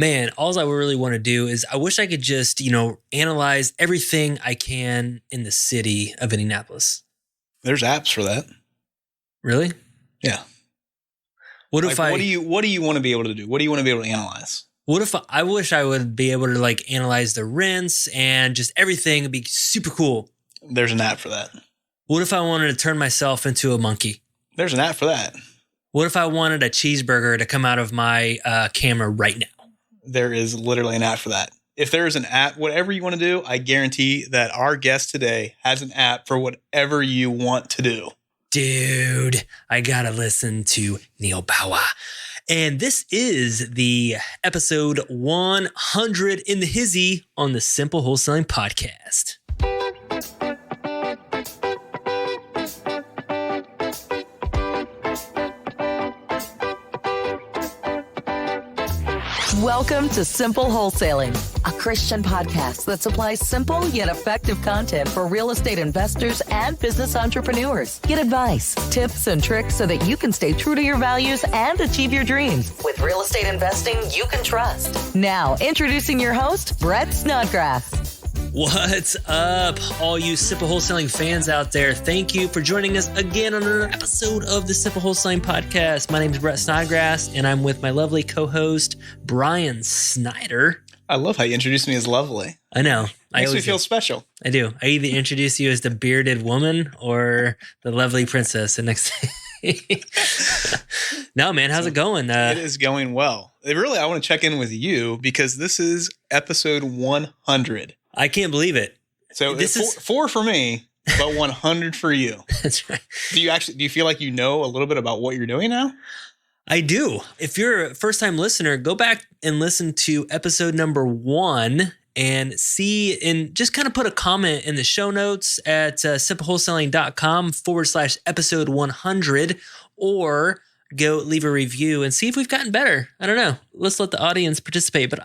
Man, all I really want to do is I wish I could just, analyze everything I can in the city of Indianapolis. There's apps for that. Really? Yeah. What like, if I... What do you want to be able to do? What do you want to be able to analyze? What if I wish I would be able to analyze the rents and just everything would be super cool. There's an app for that. What if I wanted to turn myself into a monkey? There's an app for that. What if I wanted a cheeseburger to come out of my camera right now? There is literally an app for that. If there is an app, whatever you want to do, I guarantee that our guest today has an app for whatever you want to do. Dude, I gotta listen to neal-bawa. And this is the episode 100 in the hizzy on the Simple Wholesaling Podcast. Welcome to Simple Wholesaling, a Christian podcast that supplies simple yet effective content for real estate investors and business entrepreneurs. Get advice, tips, and tricks so that you can stay true to your values and achieve your dreams with real estate investing you can trust. Now, introducing your host, Brett Snodgrass. What's up, all you Simple Wholesaling fans out there? Thank you for joining us again on another episode of the Simple Wholesaling Podcast. My name is Brett Snodgrass, and I'm with my lovely co-host, Brian Snyder. I love how you introduced me as lovely. I know. Makes me feel special. I do. I either introduce you as the bearded woman or the lovely princess. And next No, man, how's it going? It is going well. Really, I want to check in with you because this is episode 100. I can't believe it. So this is four for me, but 100 for you. That's right. Do you feel like you know a little bit about what you're doing now? I do. If you're a first-time listener, go back and listen to episode number 1 and see and just kind of put a comment in the show notes at simplewholesaling.com/episode 100 or go leave a review and see if we've gotten better. I don't know. Let's let the audience participate. But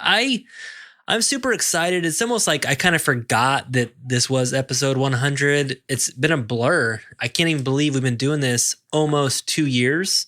I'm super excited. It's almost like I kind of forgot that this was episode 100. It's been a blur. I can't even believe we've been doing this almost 2 years,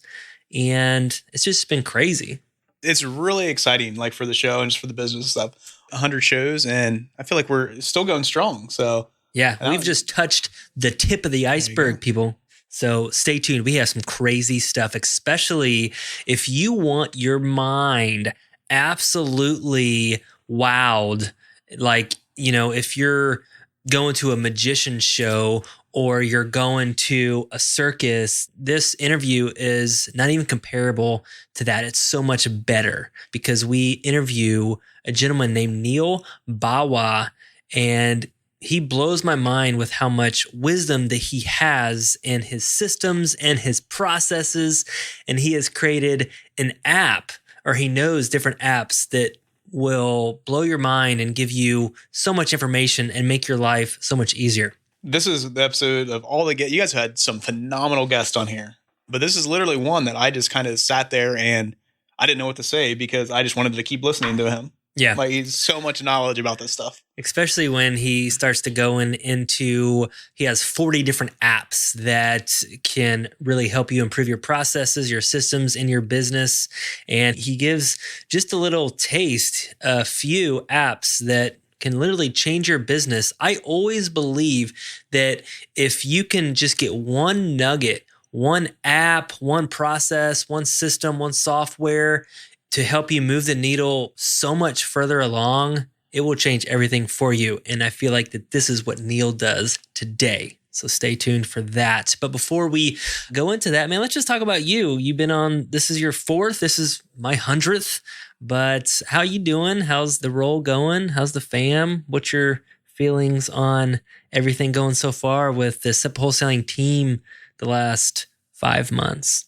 and it's just been crazy. It's really exciting, like for the show and just for the business stuff. 100 shows, and I feel like we're still going strong. So yeah, we've just touched the tip of the iceberg, people. So stay tuned. We have some crazy stuff, especially if you want your mind absolutely wowed. Like, if you're going to a magician show or you're going to a circus, this interview is not even comparable to that. It's so much better because we interview a gentleman named neal-bawa, and he blows my mind with how much wisdom that he has in his systems and his processes. And he has created an app, or he knows different apps that will blow your mind and give you so much information and make your life so much easier. This is the episode of all the guests. You guys had some phenomenal guests on here, but this is literally one that I just kind of sat there and I didn't know what to say because I just wanted to keep listening to him. Yeah. Like, he's so much knowledge about this stuff. Especially when he starts to go into, he has 40 different apps that can really help you improve your processes, your systems in your business. And he gives just a little taste, a few apps that can literally change your business. I always believe that if you can just get one nugget, one app, one process, one system, one software to help you move the needle so much further along, it will change everything for you. And I feel like that this is what Neal does today. So stay tuned for that. But before we go into that, man, let's just talk about you. You've been on, this is your 4th, this is my 100th. But how you doing? How's the role going? How's the fam? What's your feelings on everything going so far with the Simple Wholesaling team the last 5 months?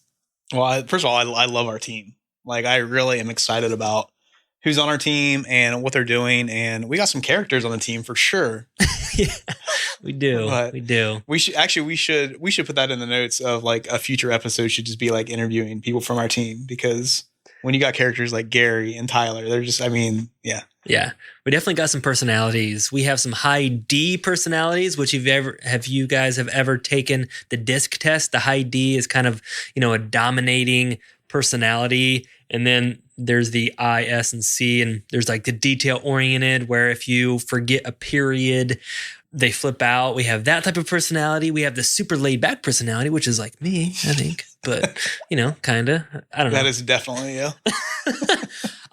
Well, first of all, I love our team. Like, I really am excited about who's on our team and what they're doing. And we got some characters on the team for sure. Yeah, we do. But we do. We should put that in the notes of like a future episode should just be like interviewing people from our team, because when you got characters like Gary and Tyler, they're just, yeah. Yeah, we definitely got some personalities. We have some high D personalities, which have you guys ever taken the DISC test? The high D is kind of, a dominating personality. And then there's the I, S, and C. And there's like the detail oriented, where if you forget a period, they flip out. We have that type of personality. We have the super laid back personality, which is like me, I think. But, kind of. I don't know. That is definitely, yeah.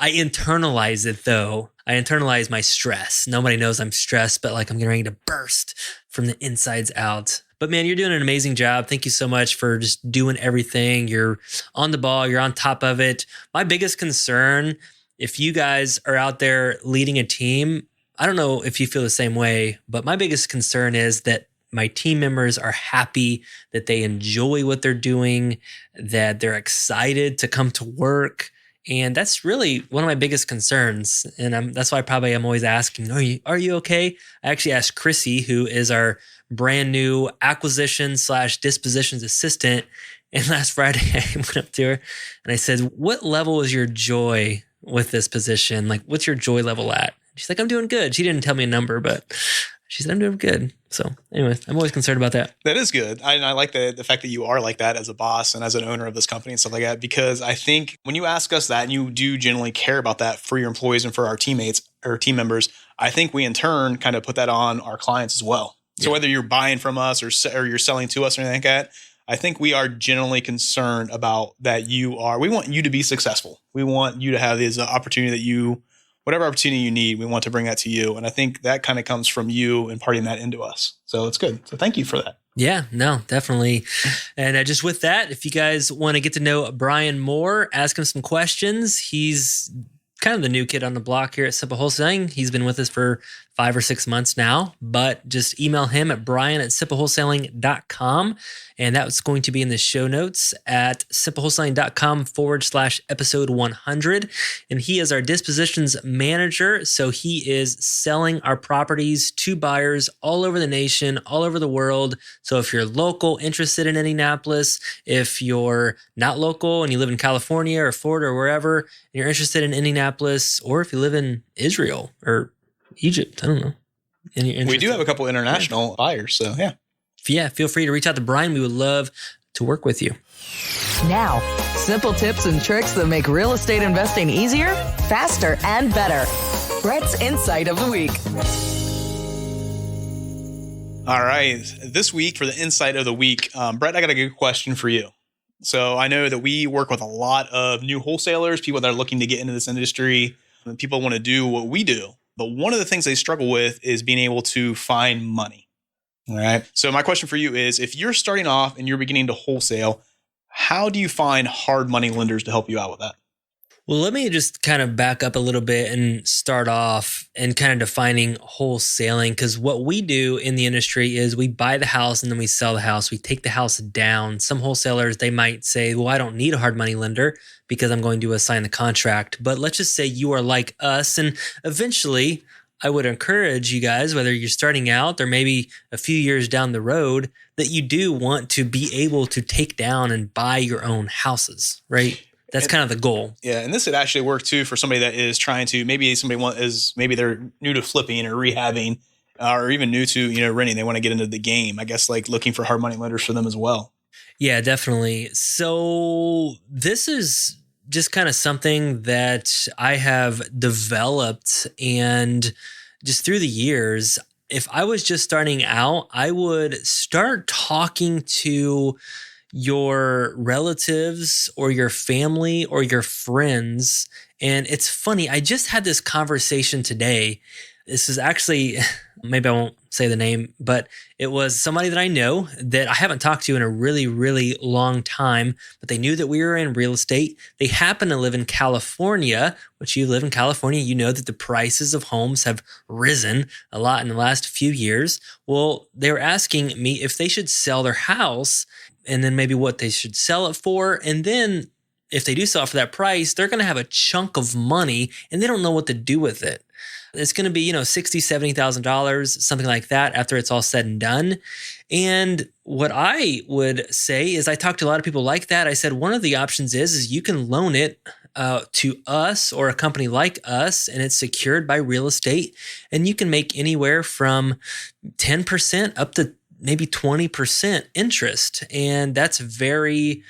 I internalize it though. I internalize my stress. Nobody knows I'm stressed, but like I'm getting ready to burst from the insides out. But man, you're doing an amazing job. Thank you so much for just doing everything. You're on the ball. You're on top of it. My biggest concern, if you guys are out there leading a team, I don't know if you feel the same way, but my biggest concern is that my team members are happy, that they enjoy what they're doing, that they're excited to come to work. And that's really one of my biggest concerns. And that's why probably I'm always asking, are you okay? I actually asked Chrissy, who is our brand new acquisition/dispositions assistant. And last Friday I went up to her and I said, what level is your joy with this position? Like, what's your joy level at? She's like, I'm doing good. She didn't tell me a number, but she said, I'm doing good. So anyways, I'm always concerned about that. That is good. I like the fact that you are like that as a boss and as an owner of this company and stuff like that, because I think when you ask us that and you do genuinely care about that for your employees and for our teammates or team members, I think we in turn kind of put that on our clients as well. So whether you're buying from us or you're selling to us or anything like that, I think we are generally concerned about that we want you to be successful. We want you to have this opportunity that whatever opportunity you need, we want to bring that to you. And I think that kind of comes from you imparting that into us. So it's good. So thank you for that. Yeah, no, definitely. And just with that, if you guys want to get to know Brian more, ask him some questions. He's kind of the new kid on the block here at Simple Wholesaling. He's been with us for 5 or 6 months now, but just email him at brian@simplewholesaling.com. And that's going to be in the show notes at simplewholesaling.com/episode 100. And he is our dispositions manager. So he is selling our properties to buyers all over the nation, all over the world. So if you're local, interested in Indianapolis, if you're not local and you live in California or Florida or wherever, and you're interested in Indianapolis, or if you live in Israel or Egypt, I don't know. We do have a couple international buyers, so yeah. Yeah, feel free to reach out to Brian. We would love to work with you. Now, simple tips and tricks that make real estate investing easier, faster, and better. Brett's Insight of the Week. All right. This week for the Insight of the Week, Brett, I got a good question for you. So I know that we work with a lot of new wholesalers, people that are looking to get into this industry, and people want to do what we do. But one of the things they struggle with is being able to find money. All right. So my question for you is, if you're starting off and you're beginning to wholesale, how do you find hard money lenders to help you out with that? Well, let me just kind of back up a little bit and start off and kind of defining wholesaling, because what we do in the industry is we buy the house and then we sell the house. We take the house down. Some wholesalers, they might say, well, I don't need a hard money lender because I'm going to assign the contract. But let's just say you are like us, and eventually I would encourage you guys, whether you're starting out or maybe a few years down the road, that you do want to be able to take down and buy your own houses, right? That's kind of the goal. Yeah. And this would actually work too for somebody that is trying to, maybe they're new to flipping or rehabbing, or even new to, renting. They want to get into the game. I guess like looking for hard money lenders for them as well. Yeah, definitely. So this is just kind of something that I have developed, and just through the years, if I was just starting out, I would start talking to your relatives or your family or your friends. And it's funny, I just had this conversation today. This is actually, maybe I won't say the name, but it was somebody that I know that I haven't talked to in a really, really long time, but they knew that we were in real estate. They happen to live in California, which you live in California. You know that the prices of homes have risen a lot in the last few years. Well, they were asking me if they should sell their house and then maybe what they should sell it for. And then if they do sell it for that price, they're going to have a chunk of money and they don't know what to do with it. It's going to be, $60,000, $70,000, something like that after it's all said and done. And what I would say is I talked to a lot of people like that. I said, one of the options is you can loan it to us or a company like us, and it's secured by real estate. And you can make anywhere from 10% up to maybe 20% interest. And that's very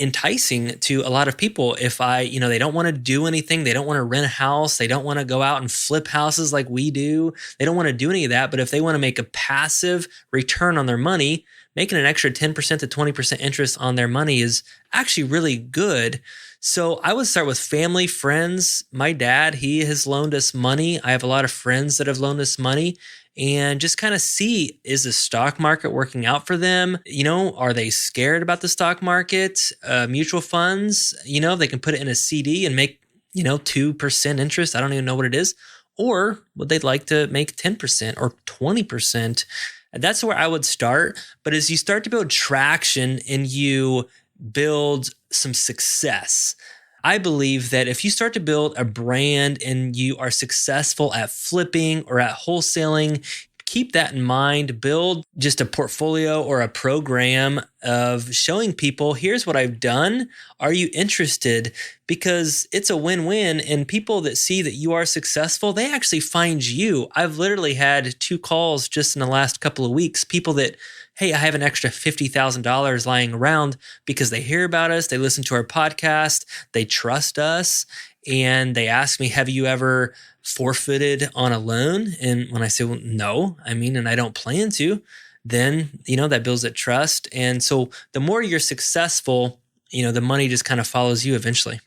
enticing to a lot of people. If they don't want to do anything, they don't want to rent a house, they don't want to go out and flip houses like we do, they don't want to do any of that. But if they want to make a passive return on their money, making an extra 10% to 20% interest on their money is actually really good. So I would start with family, friends. My dad, he has loaned us money. I have a lot of friends that have loaned us money. And just kind of see, is the stock market working out for them? Are they scared about the stock market? Mutual funds, they can put it in a CD and make, 2% interest. I don't even know what it is. Or would they like to make 10% or 20%? And that's where I would start. But as you start to build traction and you build some success, I believe that if you start to build a brand and you are successful at flipping or at wholesaling, keep that in mind. Build just a portfolio or a program of showing people, here's what I've done. Are you interested? Because it's a win-win, and people that see that you are successful, they actually find you. I've literally had 2 calls just in the last couple of weeks, people that, hey, I have an extra $50,000 lying around because they hear about us, they listen to our podcast, they trust us, and they ask me, have you ever forfeited on a loan? And when I say, well, no, and I don't plan to, then, that builds that trust. And so the more you're successful, the money just kind of follows you eventually.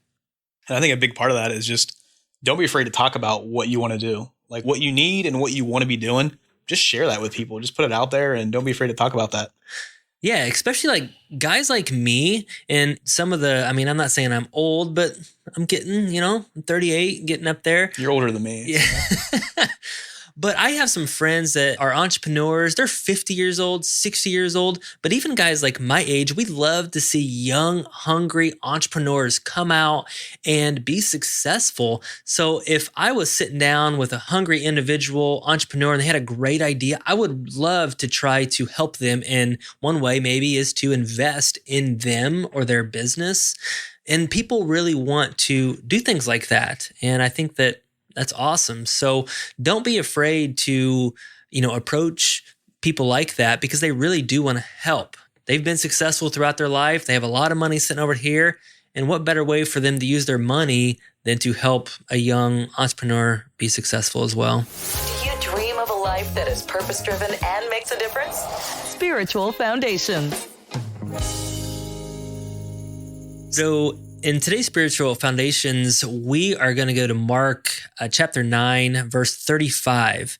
And I think a big part of that is just don't be afraid to talk about what you want to do, like what you need and what you want to be doing. Just share that with people. Just put it out there and don't be afraid to talk about that. Yeah, especially like guys like me and some of the, I'm not saying I'm old, but I'm getting, I'm 38, getting up there. You're older than me. Yeah. But I have some friends that are entrepreneurs. They're 50 years old, 60 years old. But even guys like my age, we love to see young, hungry entrepreneurs come out and be successful. So if I was sitting down with a hungry individual entrepreneur and they had a great idea, I would love to try to help them. And one way maybe is to invest in them or their business. And people really want to do things like that. And I think that that's awesome. So don't be afraid to, approach people like that, because they really do want to help. They've been successful throughout their life. They have a lot of money sitting over here. And what better way for them to use their money than to help a young entrepreneur be successful as well? Do you dream of a life that is purpose-driven and makes a difference? Spiritual Foundations. So in today's Spiritual Foundations, we are going to go to Mark chapter 9, verse 35.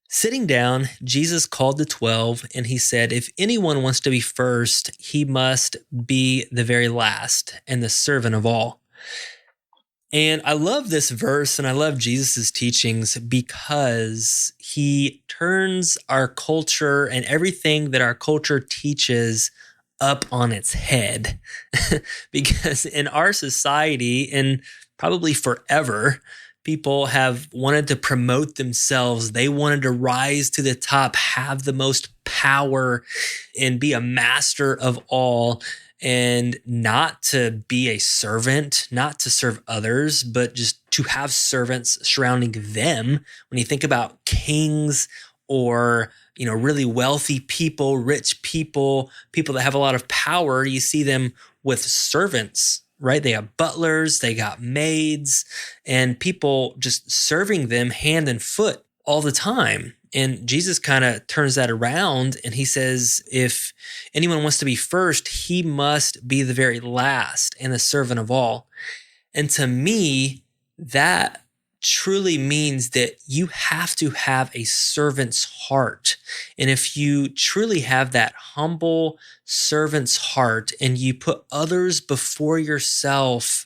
Sitting down, Jesus called the 12, and he said, if anyone wants to be first, he must be the very last and the servant of all. And I love this verse, and I love Jesus's teachings because he turns our culture and everything that our culture teaches up on its head. Because in our society, and probably forever, people have wanted to promote themselves. They wanted to rise to the top, have the most power, and be a master of all, and not to be a servant, not to serve others, but just to have servants surrounding them. When you think about kings or really wealthy people, rich people, people that have a lot of power, you see them with servants, right? They have butlers, they got maids, and people just serving them hand and foot all the time. And Jesus kind of turns that around, and he says, if anyone wants to be first, he must be the very last and the servant of all. And to me, that truly means that you have to have a servant's heart. And if you truly have that humble servant's heart and you put others before yourself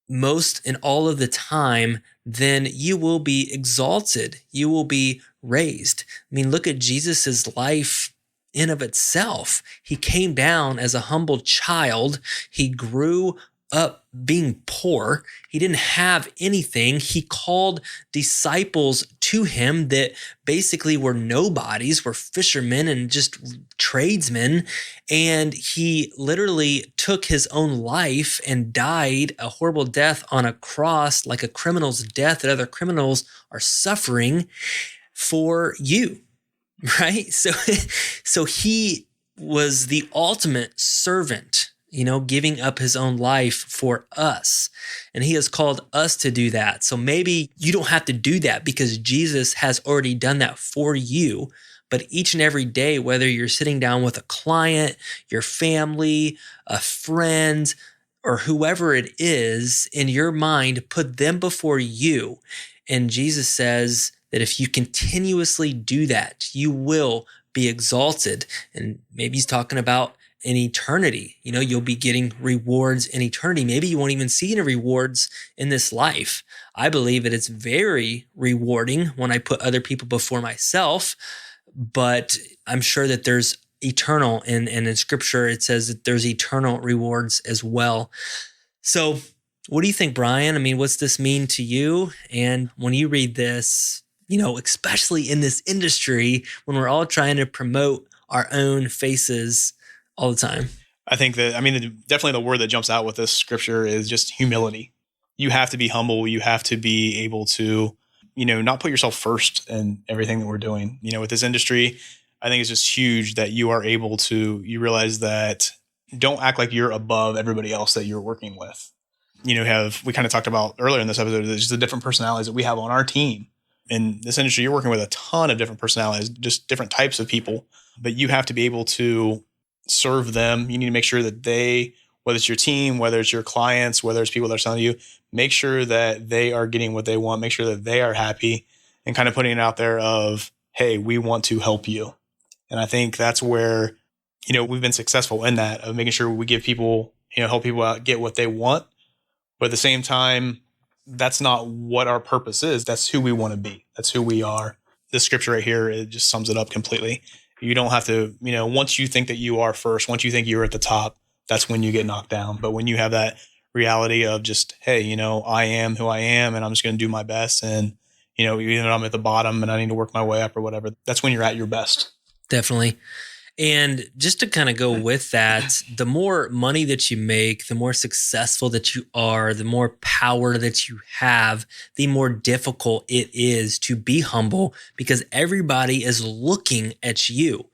most and all of the time, then you will be exalted. You will be raised. Look at Jesus's life in of itself. He came down as a humble child. He grew up being poor. He didn't have anything. He called disciples to him that basically were nobodies, were fishermen and just tradesmen. And he literally took his own life and died a horrible death on a cross, like a criminal's death that other criminals are suffering for you, right? So he was the ultimate servant. giving up his own life for us. And he has called us to do that. So maybe you don't have to do that because Jesus has already done that for you. But each and every day, whether you're sitting down with a client, your family, a friend, or whoever it is in your mind, put them before you. And Jesus says that if you continuously do that, you will be exalted. And maybe he's talking about in eternity. You'll be getting rewards in eternity. Maybe you won't even see any rewards in this life. I believe that it's very rewarding when I put other people before myself, but I'm sure that there's eternal, and in scripture, it says that there's eternal rewards as well. So what do you think, Brian? I mean, what's this mean to you? And when you read this, especially in this industry, when we're all trying to promote our own faces all the time. I think that, definitely the word that jumps out with this scripture is just humility. You have to be humble. You have to be able to, not put yourself first in everything that we're doing. With this industry, I think it's just huge that you are able to, you realize that don't act like you're above everybody else that you're working with. We kind of talked about earlier in this episode, there's just the different personalities that we have on our team. In this industry, you're working with a ton of different personalities, just different types of people, but you have to be able to serve them. You need to make sure that they, whether it's your team, whether it's your clients, whether it's people that are selling you, make sure that they are getting what they want, make sure that they are happy, and kind of putting it out there of, hey, we want to help you. And I think that's where, we've been successful in that, of making sure we give people, help people out, get what they want. But at the same time, that's not what our purpose is. That's who we want to be. That's who we are. This scripture right here, it just sums it up completely. You don't have to, once you think that you are first, once you think you're at the top, that's when you get knocked down. But when you have that reality of just, hey, I am who I am, and I'm just going to do my best. And, even though I'm at the bottom and I need to work my way up or whatever, that's when you're at your best. Definitely. And just to kind of go with that, the more money that you make, the more successful that you are, the more power that you have, the more difficult it is to be humble because everybody is looking at you.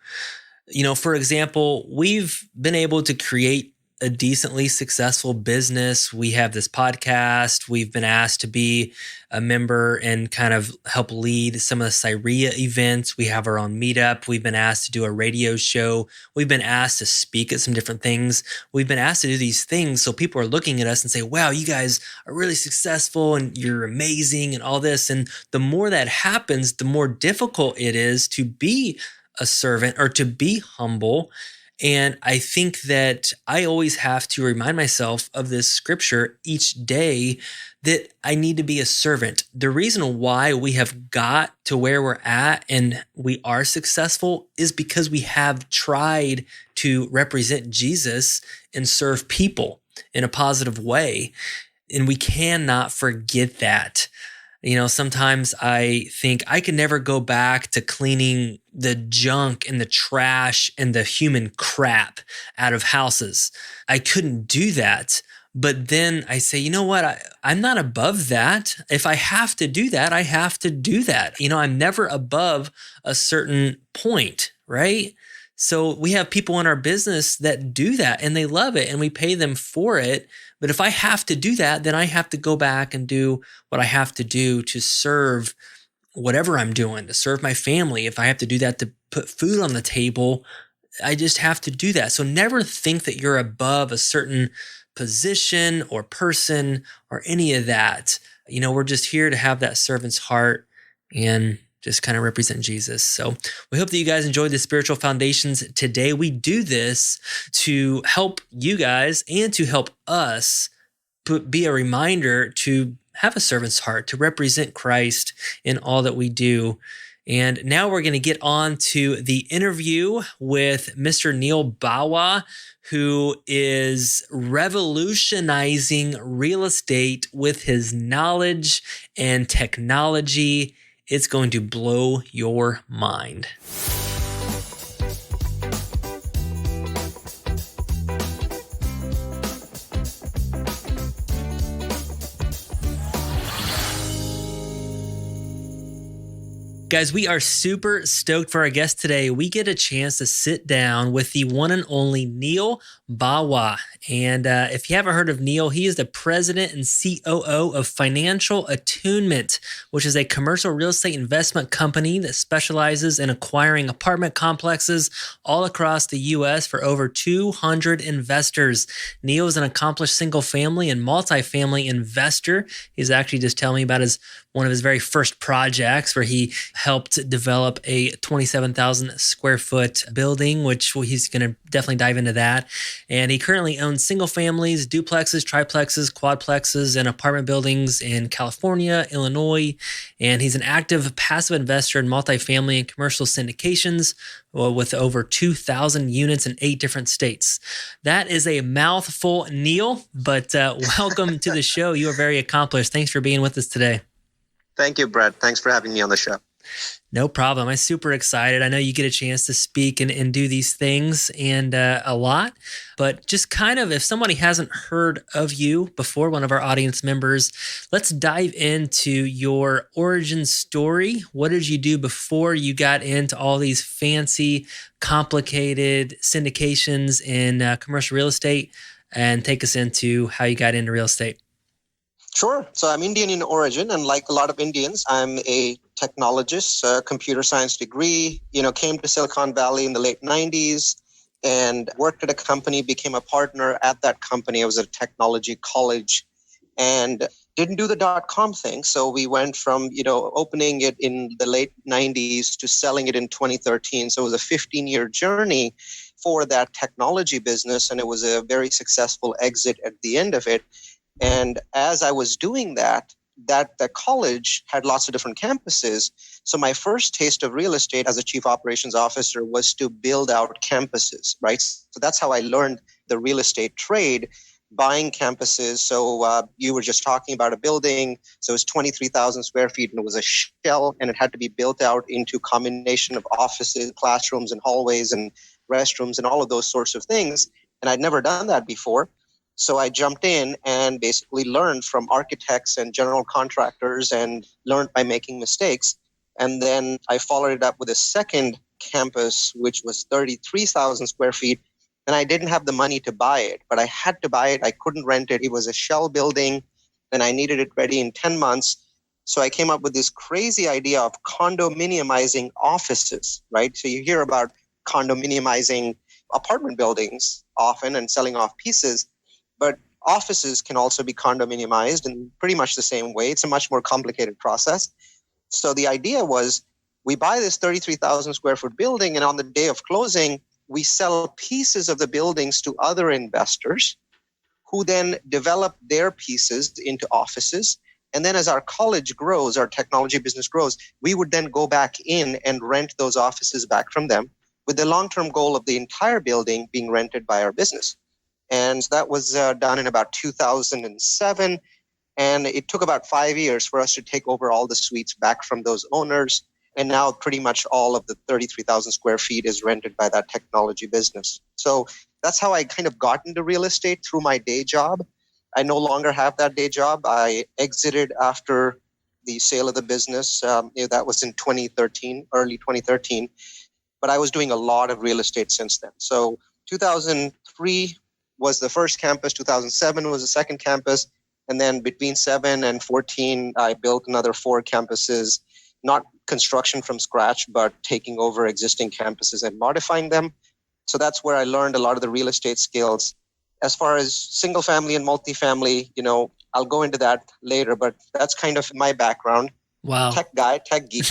For example, we've been able to create a decently successful business. We have this podcast. We've been asked to be a member and kind of help lead some of the Syria events. We have our own meetup. We've been asked to do a radio show. We've been asked to speak at some different things. We've been asked to do these things. So people are looking at us and say, wow, you guys are really successful and you're amazing and all this. And the more that happens, the more difficult it is to be a servant or to be humble. And I think that I always have to remind myself of this scripture each day that I need to be a servant. The reason why we have got to where we're at and we are successful is because we have tried to represent Jesus and serve people in a positive way. And we cannot forget that. Sometimes I think I can never go back to cleaning the junk and the trash and the human crap out of houses. I couldn't do that. But then I say, you know what? I'm not above that. If I have to do that, I have to do that. I'm never above a certain point, right? So we have people in our business that do that and they love it and we pay them for it. But if I have to do that, then I have to go back and do what I have to do to serve whatever I'm doing, to serve my family. If I have to do that to put food on the table, I just have to do that. So never think that you're above a certain position or person or any of that. We're just here to have that servant's heart and just kind of represent Jesus. So we hope that you guys enjoyed the Spiritual Foundations today. We do this to help you guys and to help us be a reminder to have a servant's heart, to represent Christ in all that we do. And now we're going to get on to the interview with Mr. Neal-Bawa, who is revolutionizing real estate with his knowledge and technology. It's going to blow your mind. Guys, we are super stoked for our guest today. We get a chance to sit down with the one and only Neal-Bawa. And if you haven't heard of Neal, he is the president and COO of Financial Attunement, which is a commercial real estate investment company that specializes in acquiring apartment complexes all across the U.S. for over 200 investors. Neal is an accomplished single family and multifamily investor. He's actually just telling me about one of his very first projects where he helped develop a 27,000 square foot building, which he's going to definitely dive into that. And he currently owns single families, duplexes, triplexes, quadplexes, and apartment buildings in California, Illinois. And he's an active passive investor in multifamily and commercial syndications with over 2,000 units in 8 different states. That is a mouthful, Neal, but welcome to the show. You are very accomplished. Thanks for being with us today. Thank you, Brett. Thanks for having me on the show. No problem. I'm super excited. I know you get a chance to speak and do these things and a lot, but just kind of if somebody hasn't heard of you before, one of our audience members, let's dive into your origin story. What did you do before you got into all these fancy, complicated syndications in commercial real estate, and take us into how you got into real estate? Sure. So I'm Indian in origin, and like a lot of Indians, I'm a technologist, computer science degree, came to Silicon Valley in the late 90s and worked at a company, became a partner at that company. I was at a technology college and didn't do the .com thing. So we went from, opening it in the late 90s to selling it in 2013. So it was a 15-year journey for that technology business, and it was a very successful exit at the end of it. And as I was doing that college had lots of different campuses. So my first taste of real estate as a chief operations officer was to build out campuses, right? So that's how I learned the real estate trade, buying campuses. So you were just talking about a building. So it was 23,000 square feet and it was a shell, and it had to be built out into combination of offices, classrooms and hallways and restrooms and all of those sorts of things. And I'd never done that before. So I jumped in and basically learned from architects and general contractors and learned by making mistakes. And then I followed it up with a second campus, which was 33,000 square feet. And I didn't have the money to buy it, but I had to buy it. I couldn't rent it. It was a shell building and I needed it ready in 10 months. So I came up with this crazy idea of condominiumizing offices, right? So you hear about condominiumizing apartment buildings often and selling off pieces. But offices can also be condominiumized in pretty much the same way. It's a much more complicated process. So the idea was we buy this 33,000 square foot building, and on the day of closing, we sell pieces of the buildings to other investors who then develop their pieces into offices. And then as our college grows, our technology business grows, we would then go back in and rent those offices back from them with the long-term goal of the entire building being rented by our business. And that was done in about 2007. And it took about 5 years for us to take over all the suites back from those owners. And now pretty much all of the 33,000 square feet is rented by that technology business. So that's how I kind of got into real estate through my day job. I no longer have that day job. I exited after the sale of the business. That was in 2013, early 2013. But I was doing a lot of real estate since then. So 2003 was the first campus, 2007 was the second campus, and then between 7 and 14, I built another 4 campuses, not construction from scratch, but taking over existing campuses and modifying them. So that's where I learned a lot of the real estate skills. As far as single family and multifamily, I'll go into that later, but that's kind of my background. Wow. Tech guy, tech geek.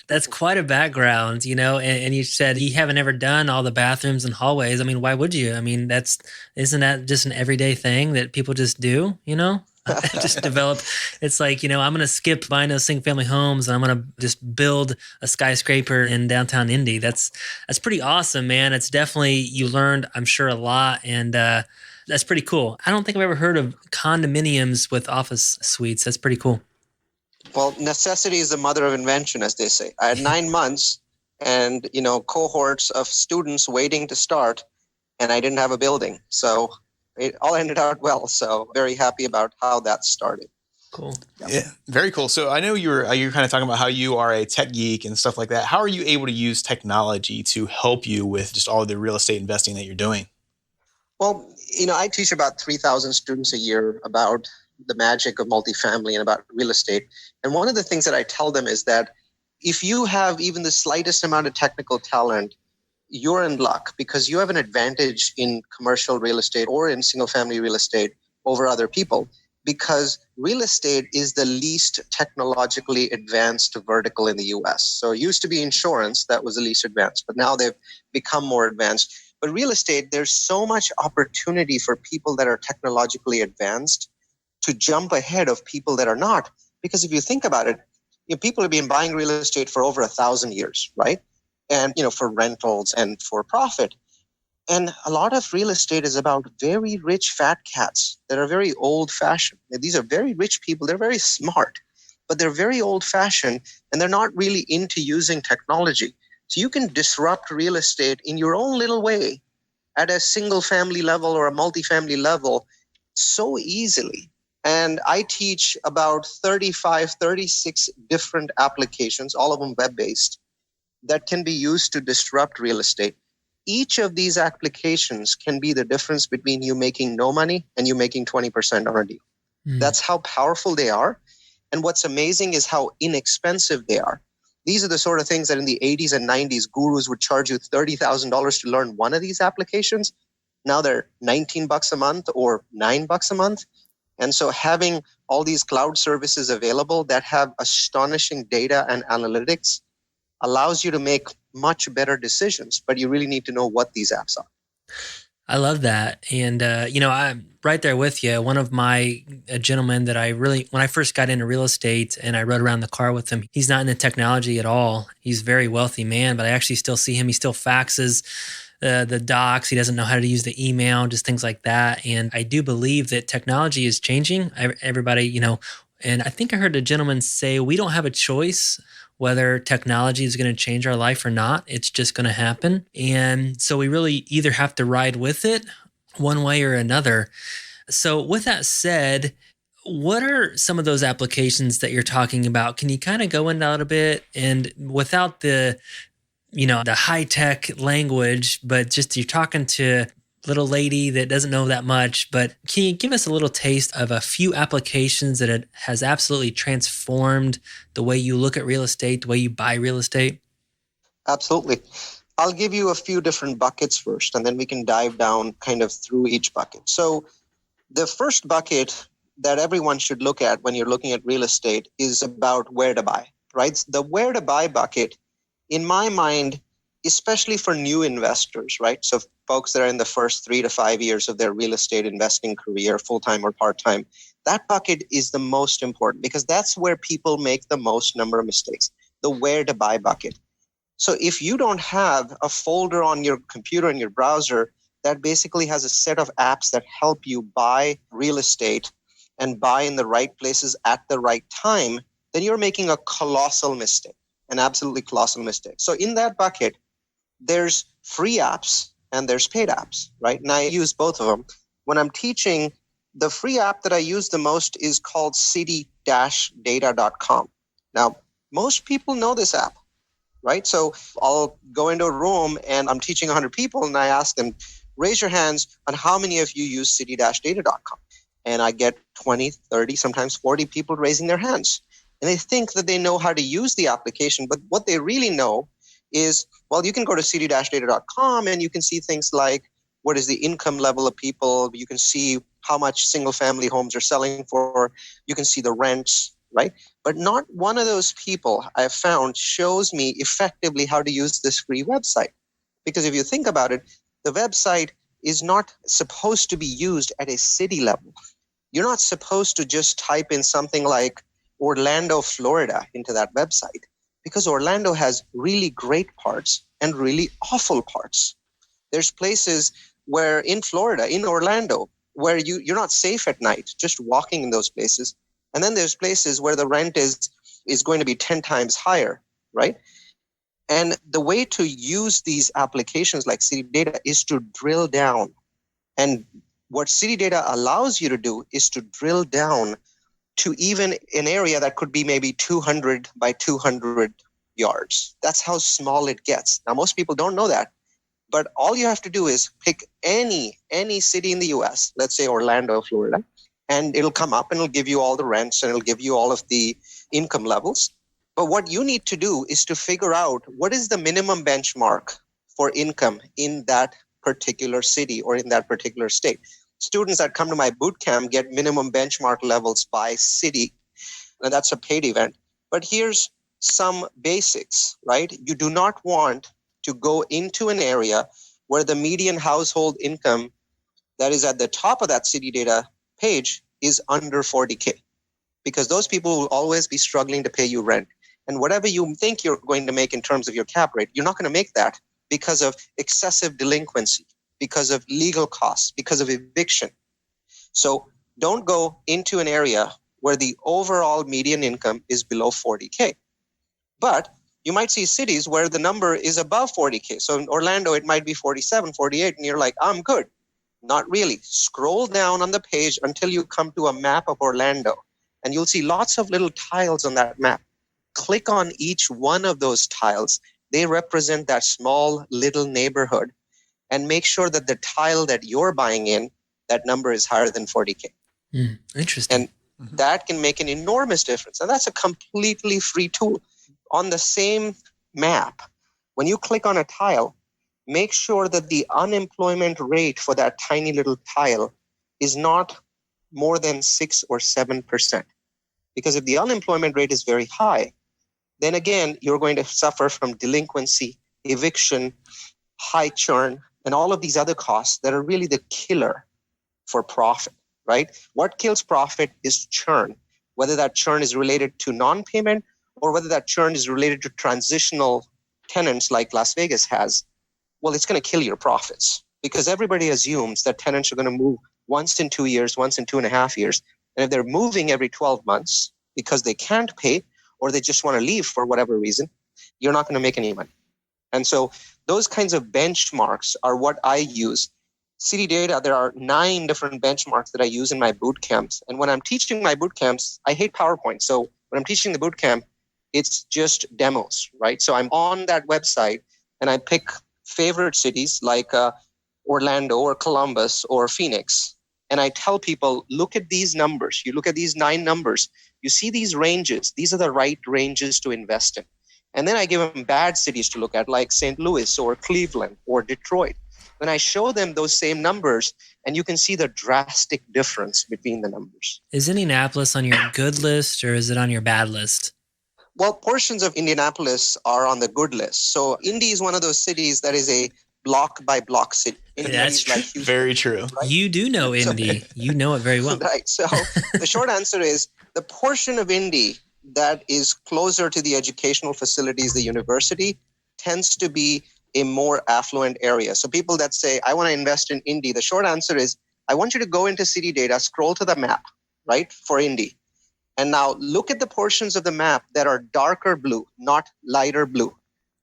That's quite a background, and you said you haven't ever done all the bathrooms and hallways. I mean, why would you? I mean, isn't that just an everyday thing that people just do, just develop. It's like, I'm going to skip buying those single family homes and I'm going to just build a skyscraper in downtown Indy. That's pretty awesome, man. It's definitely, you learned, I'm sure, a lot. And, that's pretty cool. I don't think I've ever heard of condominiums with office suites. That's pretty cool. Well, necessity is the mother of invention, as they say. I had 9 months and, cohorts of students waiting to start, and I didn't have a building. So it all ended out well. So very happy about how that started. Cool. Yeah, very cool. So I know you're kind of talking about how you are a tech geek and stuff like that. How are you able to use technology to help you with just all the real estate investing that you're doing? Well, I teach about 3,000 students a year about the magic of multifamily and about real estate. And one of the things that I tell them is that if you have even the slightest amount of technical talent, you're in luck because you have an advantage in commercial real estate or in single family real estate over other people, because real estate is the least technologically advanced vertical in the US. So it used to be insurance that was the least advanced, but now they've become more advanced. But real estate, there's so much opportunity for people that are technologically advanced to jump ahead of people that are not. Because if you think about it, people have been buying real estate for over 1,000 years, right? And, for rentals and for profit. And a lot of real estate is about very rich fat cats that are very old fashioned. These are very rich people. They're very smart, but they're very old fashioned and they're not really into using technology. So you can disrupt real estate in your own little way at a single family level or a multifamily level so easily. And I teach about 35, 36 different applications, all of them web-based, that can be used to disrupt real estate. Each of these applications can be the difference between you making no money and you making 20% on a deal. That's how powerful they are. And what's amazing is how inexpensive they are. These are the sort of things that in the 80s and 90s, gurus would charge you $30,000 to learn one of these applications. Now they're $19 a month or $9 a month. And so having all these cloud services available that have astonishing data and analytics allows you to make much better decisions, but you really need to know what these apps are. I love that. And, I'm right there with you. One of my gentlemen that when I first got into real estate and I rode around the car with him, he's not into technology at all. He's a very wealthy man, but I actually still see him. He still faxes the docs. He doesn't know how to use the email, just things like that. And I do believe that technology is changing. Everybody, and I think I heard a gentleman say, we don't have a choice whether technology is going to change our life or not. It's just going to happen. And so we really either have to ride with it one way or another. So with that said, what are some of those applications that you're talking about? Can you kind of go into that a little bit, and without the high-tech language, but just you're talking to little lady that doesn't know that much, but can you give us a little taste of a few applications that it has absolutely transformed the way you look at real estate, the way you buy real estate? Absolutely. I'll give you a few different buckets first, and then we can dive down kind of through each bucket. So the first bucket that everyone should look at when you're looking at real estate is about where to buy, right? The where to buy bucket, in my mind, especially for new investors, right? So folks that are in the first 3 to 5 years of their real estate investing career, full-time or part-time, that bucket is the most important because that's where people make the most number of mistakes, the where to buy bucket. So if you don't have a folder on your computer and your browser that basically has a set of apps that help you buy real estate and buy in the right places at the right time, then you're making a colossal mistake, an absolutely colossal mistake. So in that bucket, there's free apps and there's paid apps, right? And I use both of them. When I'm teaching, the free app that I use the most is called city-data.com. Now, most people know this app, right? So I'll go into a room and I'm teaching 100 people and I ask them, raise your hands on how many of you use city-data.com. And I get 20, 30, sometimes 40 people raising their hands. And they think that they know how to use the application, but what they really know is, well, you can go to city-data.com and you can see things like what is the income level of people. You can see how much single family homes are selling for. You can see the rents, right? But not one of those people I've found shows me effectively how to use this free website. Because if you think about it, the website is not supposed to be used at a city level. You're not supposed to just type in something like Orlando, Florida into that website, because Orlando has really great parts and really awful parts. There's places where in Florida, in Orlando, where you're not safe at night just walking in those places. And then there's places where the rent is going to be 10 times higher, right? And the way to use these applications like City Data is to drill down. And what City Data allows you to do is to drill down to even an area that could be maybe 200 by 200 yards. That's how small it gets. Now, most people don't know that, but all you have to do is pick any city in the US, let's say Orlando, Florida, and it'll come up and it'll give you all the rents and it'll give you all of the income levels. But what you need to do is to figure out what is the minimum benchmark for income in that particular city or in that particular state. Students that come to my bootcamp get minimum benchmark levels by city, and that's a paid event. But here's some basics, right? You do not want to go into an area where the median household income that is at the top of that city data page is under 40K, because those people will always be struggling to pay you rent. And whatever you think you're going to make in terms of your cap rate, you're not going to make that because of excessive delinquency, because of legal costs, because of eviction. So don't go into an area where the overall median income is below 40K. But you might see cities where the number is above 40K. So in Orlando, it might be 47, 48, and you're like, I'm good. Not really. Scroll down on the page until you come to a map of Orlando, and you'll see lots of little tiles on that map. Click on each one of those tiles. They represent that small little neighborhood, and make sure that the tile that you're buying in, that number is higher than 40K. Interesting. And that can make an enormous difference. And that's a completely free tool. On the same map, when you click on a tile, make sure that the unemployment rate for that tiny little tile is not more than 6 or 7%. Because if the unemployment rate is very high, then again, you're going to suffer from delinquency, eviction, high churn, and all of these other costs that are really the killer for profit, right? What kills profit is churn, whether that churn is related to non-payment or whether that churn is related to transitional tenants like Las Vegas has. Well, it's going to kill your profits because everybody assumes that tenants are going to move once in 2 years, once in 2.5 years. And if they're moving every 12 months because they can't pay or they just want to leave for whatever reason, you're not going to make any money. And so those kinds of benchmarks are what I use. City data, there are 9 different benchmarks that I use in my boot camps. And when I'm teaching my boot camps, I hate PowerPoint. So when I'm teaching the boot camp, it's just demos, right? So I'm on that website and I pick favorite cities like Orlando or Columbus or Phoenix. And I tell people, look at these numbers. You look at these 9 numbers. You see these ranges. These are the right ranges to invest in. And then I give them bad cities to look at, like St. Louis or Cleveland or Detroit. Then I show them those same numbers, and you can see the drastic difference between the numbers. Is Indianapolis on your good list or is it on your bad list? Well, portions of Indianapolis are on the good list. So Indy is one of those cities that is a block by block city. That's true. Like very true. Right? You do know Indy. You know it very well. Right. So the short answer is the portion of Indy that is closer to the educational facilities, the university, tends to be a more affluent area. So people that say, I want to invest in Indy, the short answer is, I want you to go into city data, scroll to the map, right, for Indy. And now look at the portions of the map that are darker blue, not lighter blue.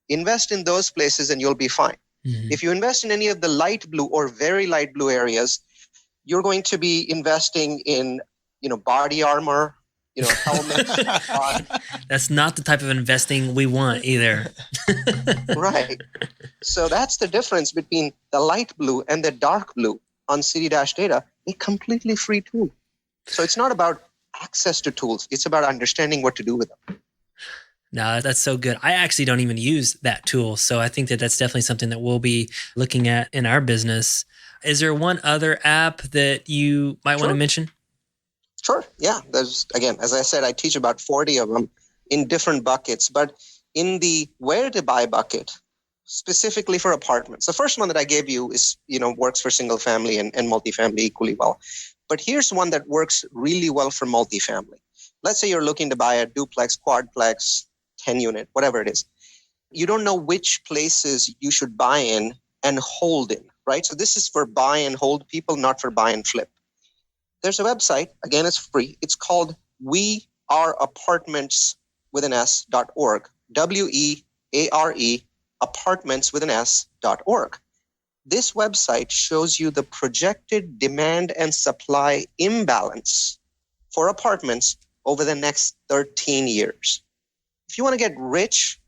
Invest in those places and you'll be fine. Mm-hmm. If you invest in any of the light blue or very light blue areas, you're going to be investing in, body armor, helmets. That's not the type of investing we want either. Right. So that's the difference between the light blue and the dark blue on City Dash Data, a completely free tool. So it's not about access to tools. It's about understanding what to do with them. No, that's so good. I actually don't even use that tool. So I think that that's definitely something that we'll be looking at in our business. Is there one other app that you might want to mention? Sure. Yeah. There's, again, as I said, I teach about 40 of them in different buckets, but in the where to buy bucket, specifically for apartments. The first one that I gave you is, works for single family and multifamily equally well. But here's one that works really well for multifamily. Let's say you're looking to buy a duplex, quadplex, 10 unit, whatever it is. You don't know which places you should buy in and hold in, right? So this is for buy and hold people, not for buy and flip. There's a website, again, it's free. It's called weareapartments.org, WEARE, apartments.org. This website shows you the projected demand and supply imbalance for apartments over the next 13 years. If you want to get rich,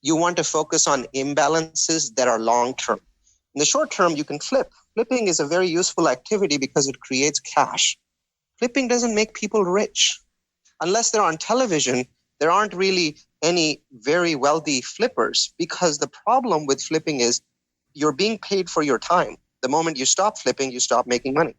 you want to focus on imbalances that are long-term. In the short term, you can flip. Flipping is a very useful activity because it creates cash. Flipping doesn't make people rich. Unless they're on television, there aren't really any very wealthy flippers, because the problem with flipping is you're being paid for your time. The moment you stop flipping, you stop making money.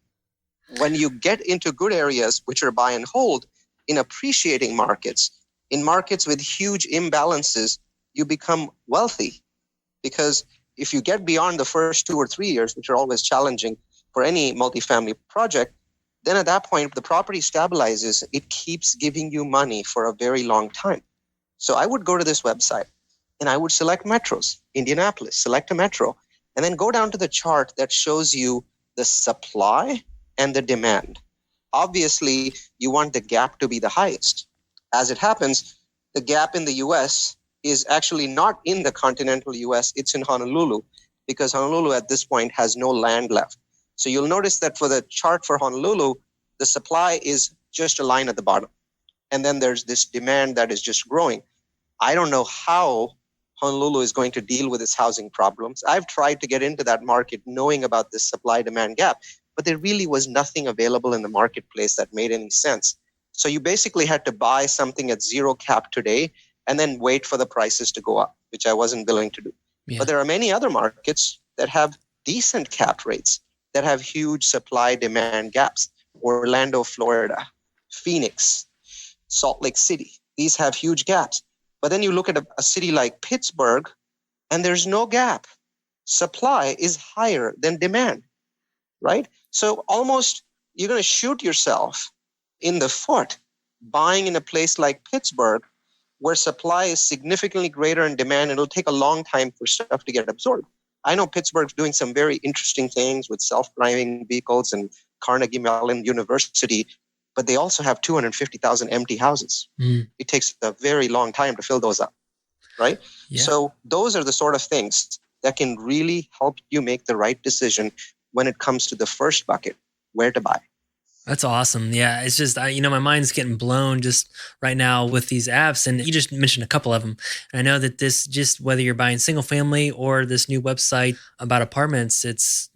When you get into good areas, which are buy and hold, in appreciating markets, in markets with huge imbalances, you become wealthy. Because if you get beyond the first 2 or 3 years, which are always challenging for any multifamily project, then at that point, the property stabilizes. It keeps giving you money for a very long time. So I would go to this website and I would select metros, Indianapolis, select a metro, and then go down to the chart that shows you the supply and the demand. Obviously, you want the gap to be the highest. As it happens, the gap in the US is actually not in the continental US, it's in Honolulu, because Honolulu at this point has no land left. So you'll notice that for the chart for Honolulu, the supply is just a line at the bottom. And then there's this demand that is just growing. I don't know how Honolulu is going to deal with its housing problems. I've tried to get into that market knowing about this supply-demand gap, but there really was nothing available in the marketplace that made any sense. So you basically had to buy something at zero cap today and then wait for the prices to go up, which I wasn't willing to do. Yeah. But there are many other markets that have decent cap rates, that have huge supply-demand gaps. Orlando, Florida, Phoenix, Salt Lake City. These have huge gaps. But then you look at a city like Pittsburgh, and there's no gap. Supply is higher than demand, right? So almost you're going to shoot yourself in the foot buying in a place like Pittsburgh, where supply is significantly greater than demand, and it'll take a long time for stuff to get absorbed. I know Pittsburgh's doing some very interesting things with self-driving vehicles and Carnegie Mellon University, but they also have 250,000 empty houses. It takes a very long time to fill those up, right? Yeah. So those are the sort of things that can really help you make the right decision when it comes to the first bucket, where to buy. That's awesome. Yeah, it's just, my mind's getting blown just right now with these apps. And you just mentioned a couple of them. And I know that this, just whether you're buying single family or this new website about apartments, this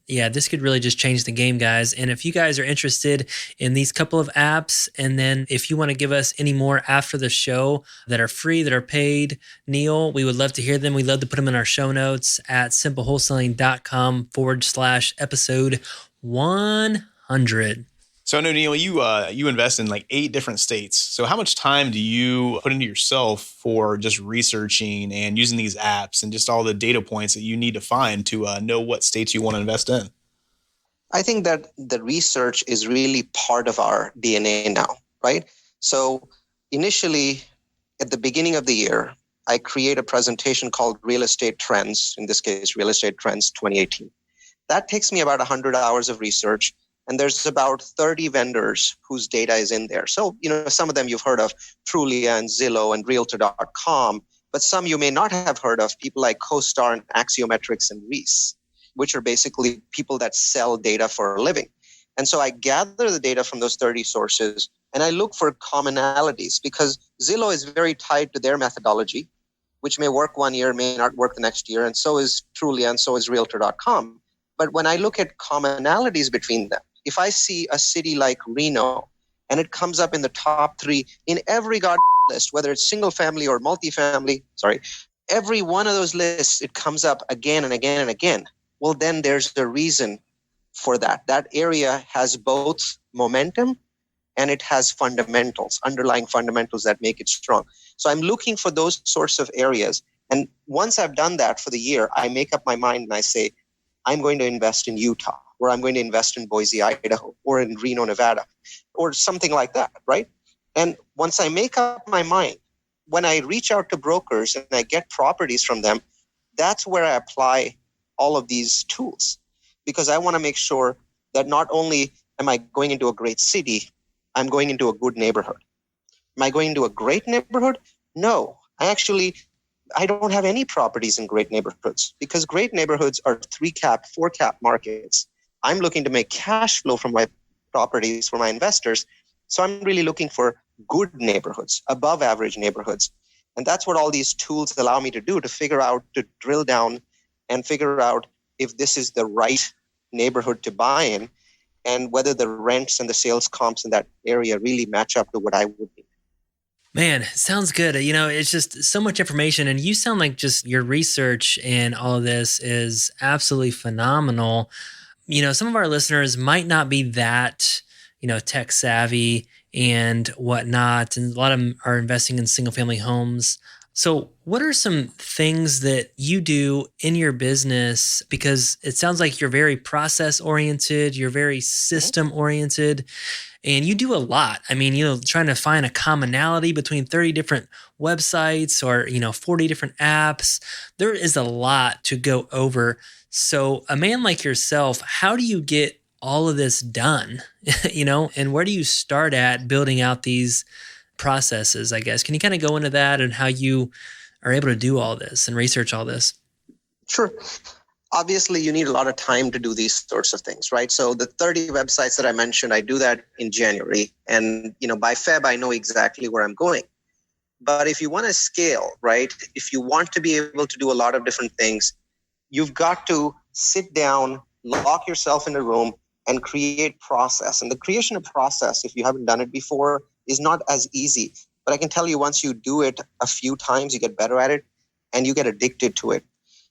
could really just change the game, guys. And if you guys are interested in these couple of apps, and then if you want to give us any more after the show that are free, that are paid, Neal, we would love to hear them. We'd love to put them in our show notes at simplewholesaling.com/episode 100. So I know, Neal, you invest in like 8 different states. So how much time do you put into yourself for just researching and using these apps and just all the data points that you need to find to know what states you want to invest in? I think that the research is really part of our DNA now, right? So initially, at the beginning of the year, I create a presentation called Real Estate Trends, in this case, Real Estate Trends 2018. That takes me about 100 hours of research. And there's about 30 vendors whose data is in there. So, some of them you've heard of, Trulia and Zillow and Realtor.com, but some you may not have heard of, people like CoStar and Axiometrics and Reis, which are basically people that sell data for a living. And so I gather the data from those 30 sources and I look for commonalities, because Zillow is very tied to their methodology, which may work one year, may not work the next year. And so is Trulia and so is Realtor.com. But when I look at commonalities between them, if I see a city like Reno and it comes up in the top 3 in every list, whether it's single family or multifamily, every one of those lists, it comes up again and again and again. Well, then there's the reason for that. That area has both momentum and it has fundamentals, underlying fundamentals that make it strong. So I'm looking for those sorts of areas. And once I've done that for the year, I make up my mind and I say, I'm going to invest in Utah, or I'm going to invest in Boise, Idaho, or in Reno, Nevada, or something like that, right? And once I make up my mind, when I reach out to brokers and I get properties from them, that's where I apply all of these tools, because I want to make sure that not only am I going into a great city, I'm going into a good neighborhood. Am I going into a great neighborhood? No, I don't have any properties in great neighborhoods, because great neighborhoods are 3-cap, 4-cap markets. I'm looking to make cash flow from my properties for my investors. So I'm really looking for good neighborhoods, above average neighborhoods. And that's what all these tools allow me to do, to figure out, to drill down and figure out if this is the right neighborhood to buy in and whether the rents and the sales comps in that area really match up to what I would need. Man, sounds good. It's just so much information, and you sound like just your research and all of this is absolutely phenomenal. Some of our listeners might not be that, tech savvy and whatnot, and a lot of them are investing in single family homes. So what are some things that you do in your business? Because it sounds like you're very process oriented, you're very system oriented, and you do a lot. Trying to find a commonality between 30 different websites or, 40 different apps. There is a lot to go over. So a man like yourself, how do you get all of this done? And where do you start at building out these processes, I guess? Can you kind of go into that and how you are able to do all this and research all this? Sure. Obviously, you need a lot of time to do these sorts of things, right? So the 30 websites that I mentioned, I do that in January. And, by Feb, I know exactly where I'm going. But if you want to scale, right? If you want to be able to do a lot of different things, you've got to sit down, lock yourself in a room, and create process. And the creation of process, if you haven't done it before, is not as easy. But I can tell you, once you do it a few times, you get better at it and you get addicted to it.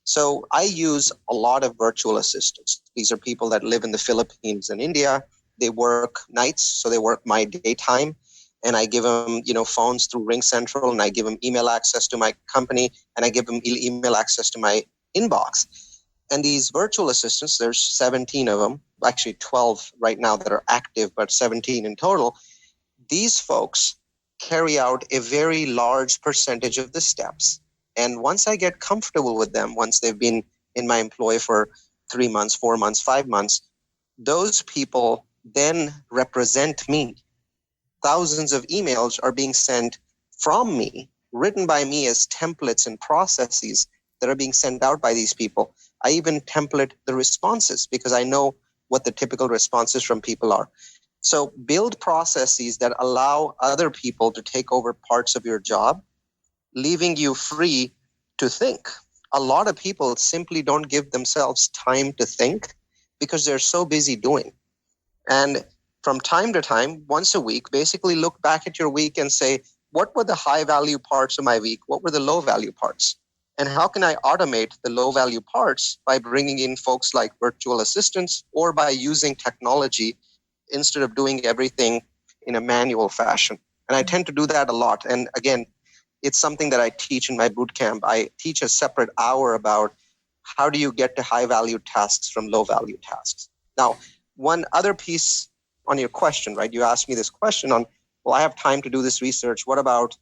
So I use a lot of virtual assistants. These are people that live in the Philippines and India. They work nights, so they work my daytime. And I give them, phones through Ring Central, and I give them email access to my company, and I give them email access to my inbox. And these virtual assistants, there's 17 of them, actually 12 right now that are active, but 17 in total. These folks carry out a very large percentage of the steps. And once I get comfortable with them, once they've been in my employ for 3 months, 4 months, 5 months, those people then represent me. Thousands of emails are being sent from me, written by me as templates and processes that are being sent out by these people. I even template the responses because I know what the typical responses from people are. So build processes that allow other people to take over parts of your job, leaving you free to think. A lot of people simply don't give themselves time to think because they're so busy doing. And from time to time, once a week, basically look back at your week and say, what were the high value parts of my week? What were the low value parts? And how can I automate the low value parts by bringing in folks like virtual assistants or by using technology instead of doing everything in a manual fashion? And I tend to do that a lot. And again, it's something that I teach in my bootcamp. I teach a separate hour about how do you get to high value tasks from low value tasks. Now, one other piece on your question, right? You asked me this question on, well, I have time to do this research. What about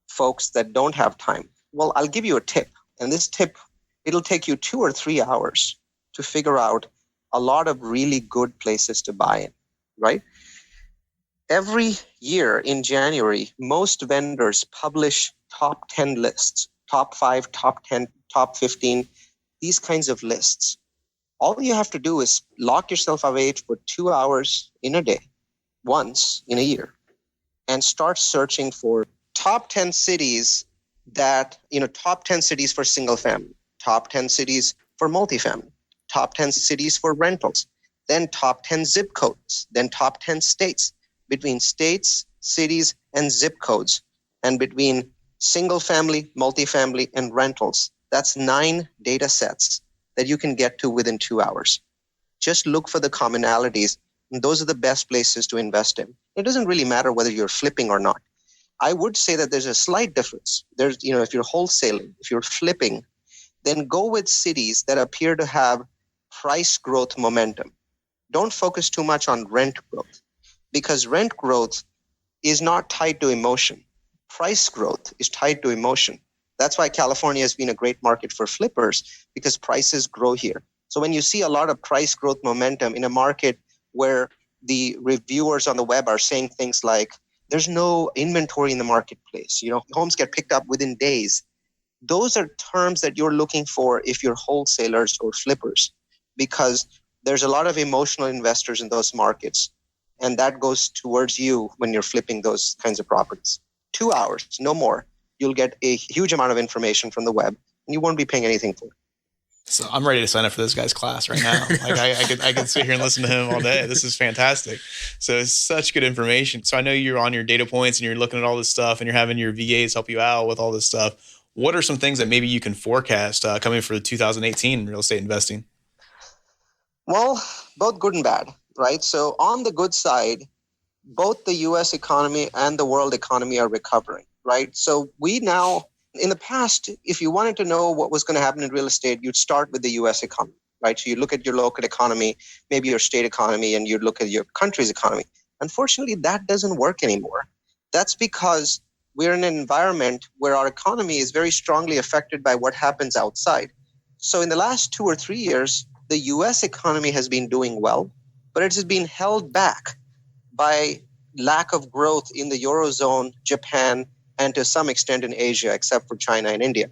folks that don't have time? Well, I'll give you a tip. And this tip, it'll take you 2 or 3 hours to figure out a lot of really good places to buy in, right? Every year in January, most vendors publish top 10 lists, top 5, top 10, top 15, these kinds of lists. All you have to do is lock yourself away for 2 hours in a day, once in a year, and start searching for top 10 cities that, top 10 cities for single family, top 10 cities for multifamily, top 10 cities for rentals, then top 10 zip codes, then top 10 states. Between states, cities, and zip codes, and between single family, multifamily, and rentals, that's 9 data sets that you can get to within 2 hours. Just look for the commonalities, and those are the best places to invest in. It doesn't really matter whether you're flipping or not. I would say that there's a slight difference. There's, if you're wholesaling, if you're flipping, then go with cities that appear to have price growth momentum. Don't focus too much on rent growth, because rent growth is not tied to emotion. Price growth is tied to emotion. That's why California has been a great market for flippers, because prices grow here. So when you see a lot of price growth momentum in a market where the reviewers on the web are saying things like, there's no inventory in the marketplace, homes get picked up within days. Those are terms that you're looking for if you're wholesalers or flippers, because there's a lot of emotional investors in those markets. And that goes towards you when you're flipping those kinds of properties. 2 hours, no more. You'll get a huge amount of information from the web, and you won't be paying anything for it. So I'm ready to sign up for this guy's class right now. Like I could sit here and listen to him all day. This is fantastic. So it's such good information. So I know you're on your data points and you're looking at all this stuff and you're having your VAs help you out with all this stuff. What are some things that maybe you can forecast coming for 2018 in real estate investing? Well, both good and bad, right? So on the good side, both the US economy and the world economy are recovering, right? So we now, in the past, if you wanted to know what was going to happen in real estate, you'd start with the US economy, right? So you look at your local economy, maybe your state economy, and you look at your country's economy. Unfortunately, that doesn't work anymore. That's because we're in an environment where our economy is very strongly affected by what happens outside. So in the last 2 or 3 years, the US economy has been doing well, but it has been held back by lack of growth in the Eurozone, Japan, and to some extent in Asia, except for China and India.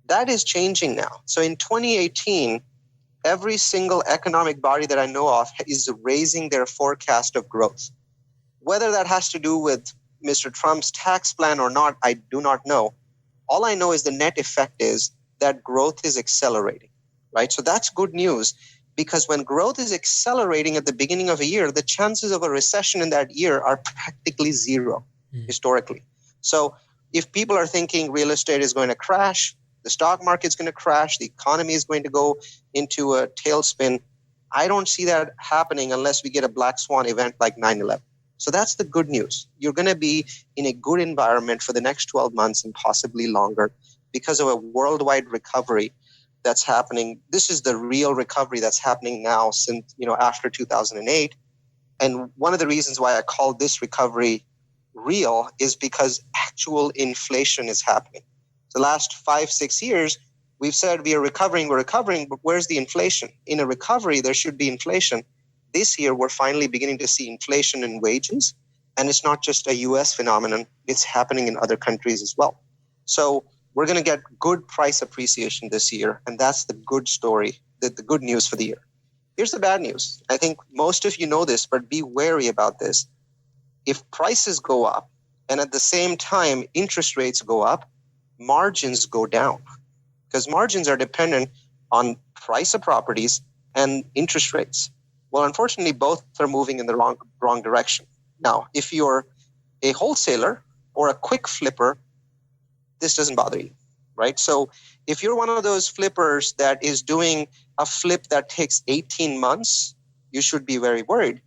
That is changing now. So in 2018, every single economic body that I know of is raising their forecast of growth. Whether that has to do with Mr. Trump's tax plan or not, I do not know. All I know is the net effect is that growth is accelerating, right? So that's good news, because when growth is accelerating at the beginning of a year, the chances of a recession in that year are practically zero historically. So if people are thinking real estate is going to crash, the stock market's going to crash, the economy is going to go into a tailspin, I don't see that happening unless we get a black swan event like 9/11. So that's the good news. You're going to be in a good environment for the next 12 months and possibly longer because of a worldwide recovery that's happening. This is the real recovery that's happening now since, after 2008. And one of the reasons why I call this recovery real is because actual inflation is happening. The last 5-6 years, we've said we're recovering, but where's the inflation? In a recovery, there should be inflation. This year, we're finally beginning to see inflation in wages. And it's not just a US phenomenon, it's happening in other countries as well. So we're going to get good price appreciation this year. And that's the good story, the good news for the year. Here's the bad news. I think most of you know this, but be wary about this. If prices go up and at the same time interest rates go up, margins go down, because margins are dependent on price of properties and interest rates. Well, unfortunately, both are moving in the wrong direction. Now, if you're a wholesaler or a quick flipper, this doesn't bother you, right? So if you're one of those flippers that is doing a flip that takes 18 months, you should be very worried,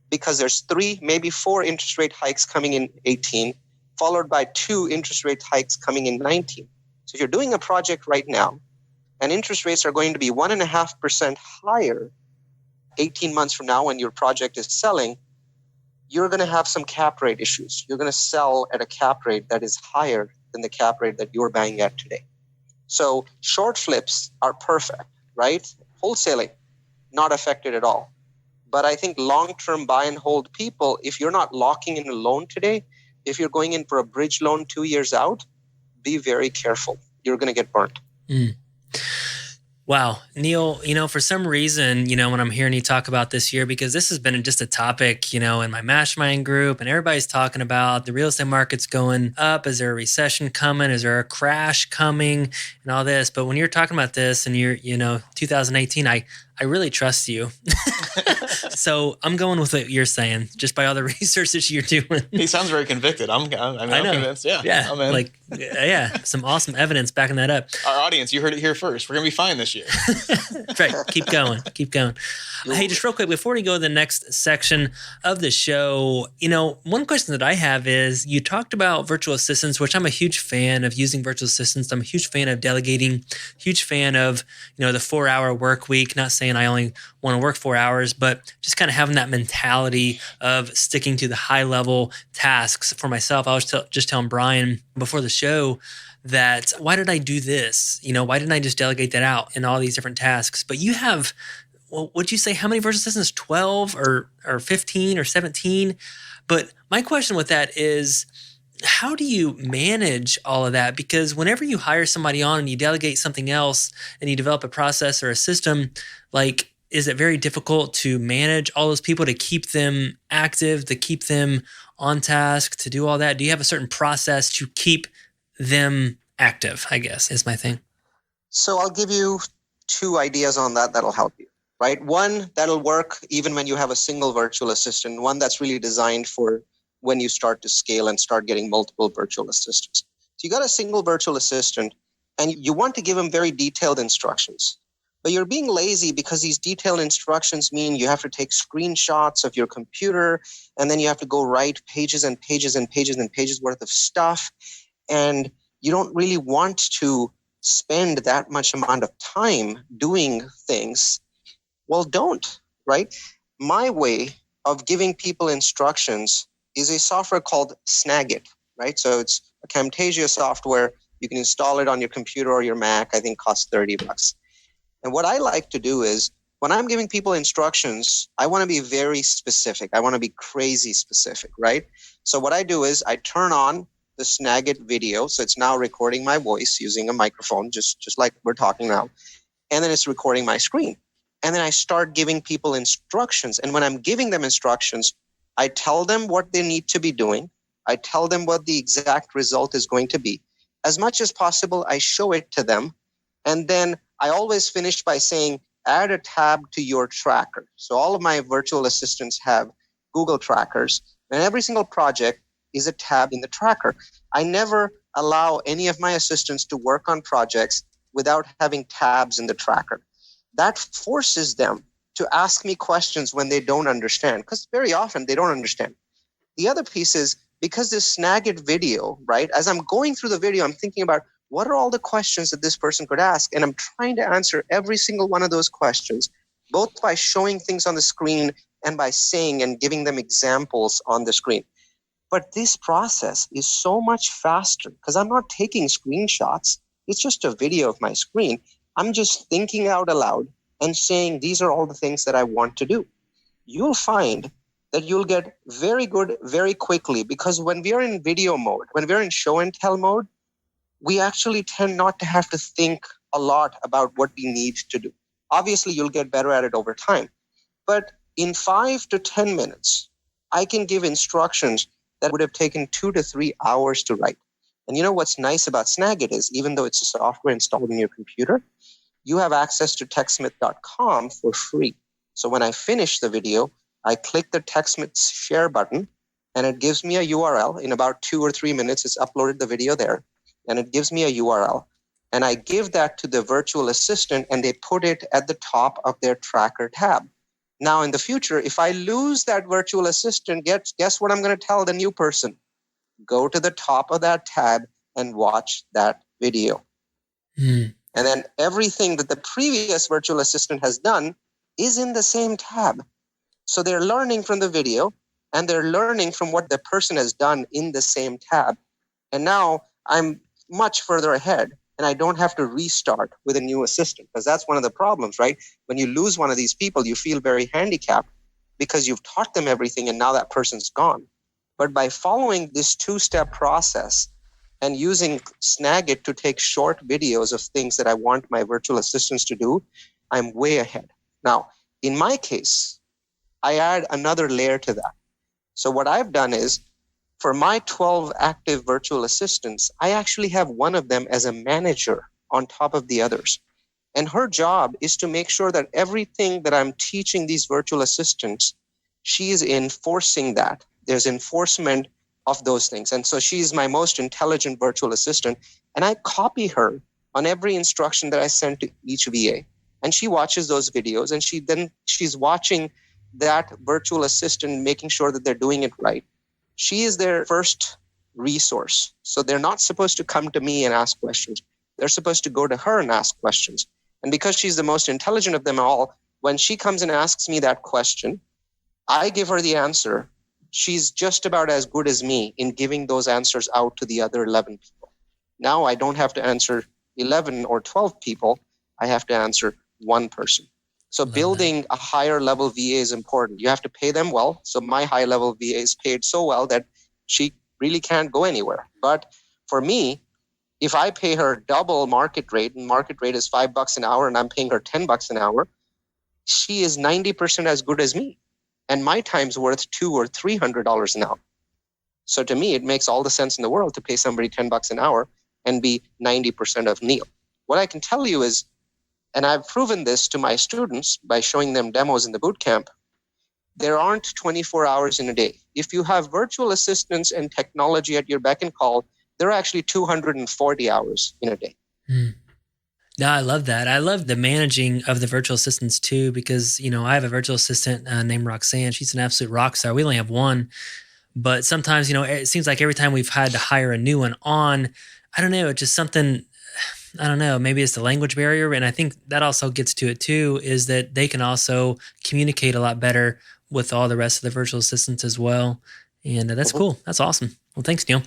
because there's 3, maybe 4 interest rate hikes coming in 18, followed by 2 interest rate hikes coming in 19. So if you're doing a project right now and interest rates are going to be 1.5% higher 18 months from now when your project is selling, you're going to have some cap rate issues. You're going to sell at a cap rate that is higher than the cap rate that you're buying at today. So short flips are perfect, right? Wholesaling, not affected at all. But I think long-term buy and hold people, if you're not locking in a loan today, if you're going in for a bridge loan 2 years out, be very careful. You're going to get burnt. Wow. Neal, for some reason, when I'm hearing you talk about this year, because this has been just a topic, in my mastermind group, and everybody's talking about the real estate market's going up. Is there a recession coming? Is there a crash coming and all this? But when you're talking about this and you're, 2018, I really trust you. So I'm going with what you're saying, just by all the research that you're doing. He sounds very convicted. I'm convinced. Yeah. I'm in. Some awesome evidence backing that up. Our audience, you heard it here first. We're going to be fine this year. That's right. Keep going. Hey, just real quick, before we go to the next section of the show, one question that I have is, you talked about virtual assistants, which I'm a huge fan of using virtual assistants. I'm a huge fan of delegating, huge fan of, the 4-hour work week. Not saying I only want to work 4 hours, but just kind of having that mentality of sticking to the high level tasks for myself. I was just telling Brian before the show that, why did I do this? Why didn't I just delegate that out in all these different tasks? But you have, what'd you say? How many virtual assistants? 12 or 15 or 17? But my question with that is, how do you manage all of that? Because whenever you hire somebody on and you delegate something else and you develop a process or a system, like is it very difficult to manage all those people, to keep them active, to keep them on task, to do all that? Do you have a certain process to keep them active, I guess, is my thing? So I'll give you 2 ideas on that that'll help you, right? One that'll work even when you have a single virtual assistant, one that's really designed for when you start to scale and start getting multiple virtual assistants. So you got a single virtual assistant and you want to give them very detailed instructions, but you're being lazy because these detailed instructions mean you have to take screenshots of your computer and then you have to go write pages and pages and pages and pages worth of stuff. And you don't really want to spend that much amount of time doing things. Well, don't, right? My way of giving people instructions is a software called Snagit, right? So it's a Camtasia software. You can install it on your computer or your Mac. I think costs $30. And what I like to do is when I'm giving people instructions, I want to be very specific. I want to be crazy specific, right? So what I do is I turn on the Snagit video. So it's now recording my voice using a microphone, just like we're talking now. And then it's recording my screen. And then I start giving people instructions. And when I'm giving them instructions, I tell them what they need to be doing. I tell them what the exact result is going to be. As much as possible, I show it to them. And then I always finish by saying, add a tab to your tracker. So all of my virtual assistants have Google trackers, and every single project is a tab in the tracker. I never allow any of my assistants to work on projects without having tabs in the tracker. That forces them to ask me questions when they don't understand, because very often they don't understand. The other piece is because this Snagit video, right, as I'm going through the video, I'm thinking about what are all the questions that this person could ask, and I'm trying to answer every single one of those questions, both by showing things on the screen and by saying and giving them examples on the screen. But this process is so much faster because I'm not taking screenshots. It's just a video of my screen. I'm just thinking out aloud and saying, these are all the things that I want to do. You'll find that you'll get very good very quickly, because when we are in video mode, when we're in show and tell mode, we actually tend not to have to think a lot about what we need to do. Obviously, you'll get better at it over time. But in 5 to 10 minutes, I can give instructions that would have taken 2 to 3 hours to write. And you know what's nice about Snagit is, even though it's a software installed in your computer, you have access to techsmith.com for free. So when I finish the video, I click the TechSmith share button, and it gives me a URL. In about 2 or 3 minutes, it's uploaded the video there, and it gives me a URL. And I give that to the virtual assistant, and they put it at the top of their tracker tab. Now, in the future, if I lose that virtual assistant, guess what I'm going to tell the new person? Go to the top of that tab and watch that video. And then everything that the previous virtual assistant has done is in the same tab. So they're learning from the video, and they're learning from what the person has done in the same tab. And now I'm much further ahead, and I don't have to restart with a new assistant, because that's one of the problems, right? When you lose one of these people, you feel very handicapped because you've taught them everything and now that person's gone. But by following this 2-step process and using Snagit to take short videos of things that I want my virtual assistants to do, I'm way ahead. Now, in my case, I add another layer to that. So what I've done is, for my 12 active virtual assistants, I actually have one of them as a manager on top of the others. And her job is to make sure that everything that I'm teaching these virtual assistants, she is enforcing that. There's enforcement of those things. And so she's my most intelligent virtual assistant. And I copy her on every instruction that I send to each VA. And she watches those videos, and she's watching that virtual assistant, making sure that they're doing it right. She is their first resource. So they're not supposed to come to me and ask questions. They're supposed to go to her and ask questions. And because she's the most intelligent of them all, when she comes and asks me that question, I give her the answer. She's just about as good as me in giving those answers out to the other 11 people. Now I don't have to answer 11 or 12 people. I have to answer one person. So building a higher level VA is important. You have to pay them well. So my high level VA is paid so well that she really can't go anywhere. But for me, if I pay her double market rate, and market rate is $5 an hour, and I'm paying her $10 an hour, she is 90% as good as me. And my time's worth $200 or $300 an hour. So to me, it makes all the sense in the world to pay somebody $10 an hour and be 90% of Neal. What I can tell you is, and I've proven this to my students by showing them demos in the bootcamp, there aren't 24 hours in a day. If you have virtual assistants and technology at your beck and call, there are actually 240 hours in a day. No, I love that. I love the managing of the virtual assistants too, because, I have a virtual assistant named Roxanne. She's an absolute rock star. We only have one, but sometimes, it seems like every time we've had to hire a new one on, I don't know, it's just something, I don't know, maybe it's the language barrier. And I think that also gets to it too, is that they can also communicate a lot better with all the rest of the virtual assistants as well. And that's cool. That's awesome. Well, thanks, Neal.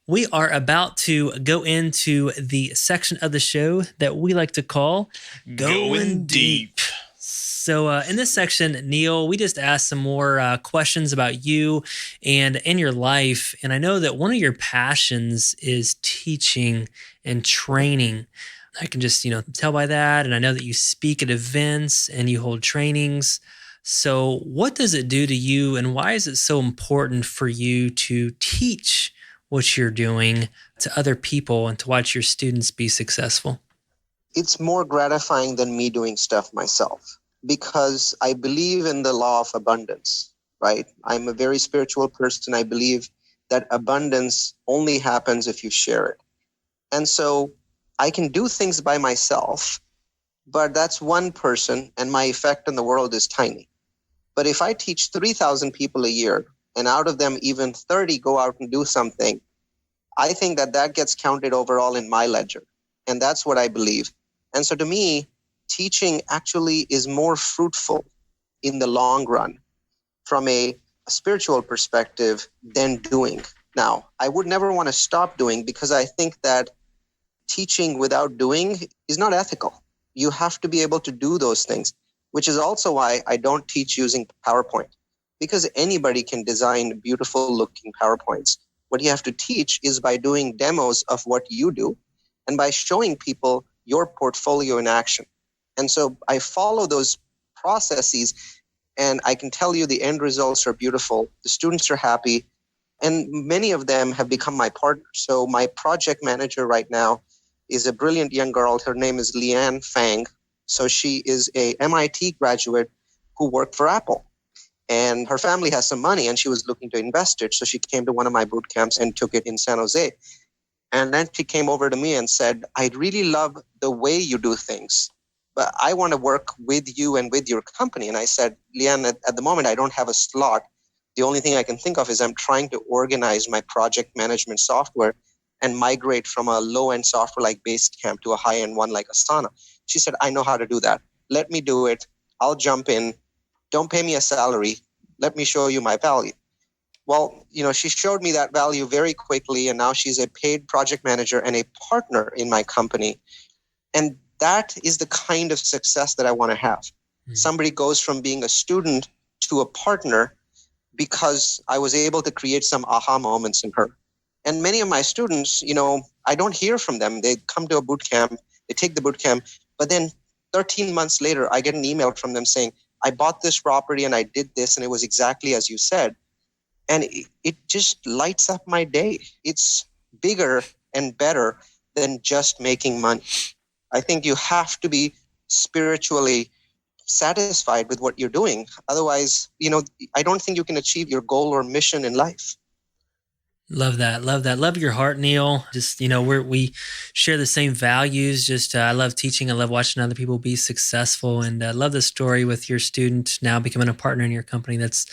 We are about to go into the section of the show that we like to call Going Deep. So in this section, Neal, we just asked some more questions about you and in your life. And I know that one of your passions is teaching and training. I can just, tell by that. And I know that you speak at events and you hold trainings. So what does it do to you, and why is it so important for you to teach what you're doing to other people and to watch your students be successful? It's more gratifying than me doing stuff myself, because I believe in the law of abundance, right? I'm a very spiritual person. I believe that abundance only happens if you share it. And so I can do things by myself, but that's one person and my effect in the world is tiny. But if I teach 3,000 people a year, and out of them even 30 go out and do something, I think that gets counted overall in my ledger. And that's what I believe. And so to me, teaching actually is more fruitful in the long run from a spiritual perspective than doing. Now, I would never want to stop doing, because I think that teaching without doing is not ethical. You have to be able to do those things, which is also why I don't teach using PowerPoint, because anybody can design beautiful looking PowerPoints. What you have to teach is by doing demos of what you do and by showing people your portfolio in action. And so I follow those processes, and I can tell you the end results are beautiful. The students are happy, and many of them have become my partners. So my project manager right now is a brilliant young girl. Her name is Leanne Fang. So she is a MIT graduate who worked for Apple. And her family has some money, and she was looking to invest it. So she came to one of my boot camps and took it in San Jose. And then she came over to me and said, I really love the way you do things, but I want to work with you and with your company. And I said, Leanne, at the moment, I don't have a slot. The only thing I can think of is I'm trying to organize my project management software and migrate from a low-end software like Basecamp to a high-end one like Asana. She said, I know how to do that. Let me do it. I'll jump in. Don't pay me a salary. Let me show you my value. Well, she showed me that value very quickly, and now she's a paid project manager and a partner in my company. And that is the kind of success that I want to have. Mm-hmm. Somebody goes from being a student to a partner because I was able to create some aha moments in her. And many of my students, I don't hear from them. They come to a boot camp, they take the boot camp, but then 13 months later, I get an email from them saying, I bought this property and I did this and it was exactly as you said. And it just lights up my day. It's bigger and better than just making money. I think you have to be spiritually satisfied with what you're doing. Otherwise, I don't think you can achieve your goal or mission in life. Love that. Love that. Love your heart, Neal. Just, we share the same values. Just, I love teaching. I love watching other people be successful. And I love the story with your student now becoming a partner in your company. That's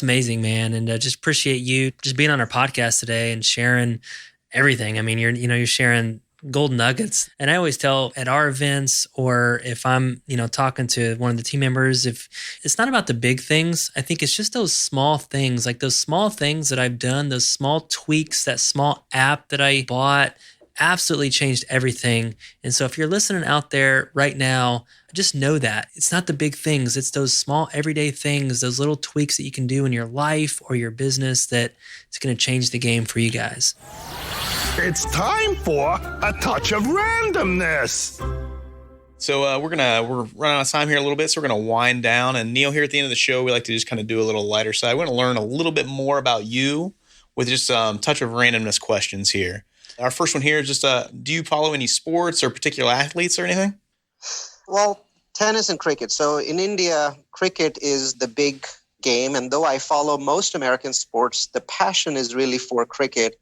amazing, man. And just appreciate you just being on our podcast today and sharing everything. I mean, you're sharing golden nuggets. And I always tell at our events, or if I'm, talking to one of the team members, if it's not about the big things, I think it's just those small things, like those small things that I've done, those small tweaks, that small app that I bought absolutely changed everything. And so if you're listening out there right now, just know that it's not the big things. It's those small everyday things, those little tweaks that you can do in your life or your business that it's going to change the game for you guys. It's time for a touch of randomness. So we're running out of time here a little bit, so we're gonna wind down. And Neal, here at the end of the show, we like to just kind of do a little lighter side. We want to learn a little bit more about you with just touch of randomness questions here. Our first one here is just do you follow any sports or particular athletes or anything? Well, tennis and cricket. So in India, cricket is the big game. And though I follow most American sports, the passion is really for cricket.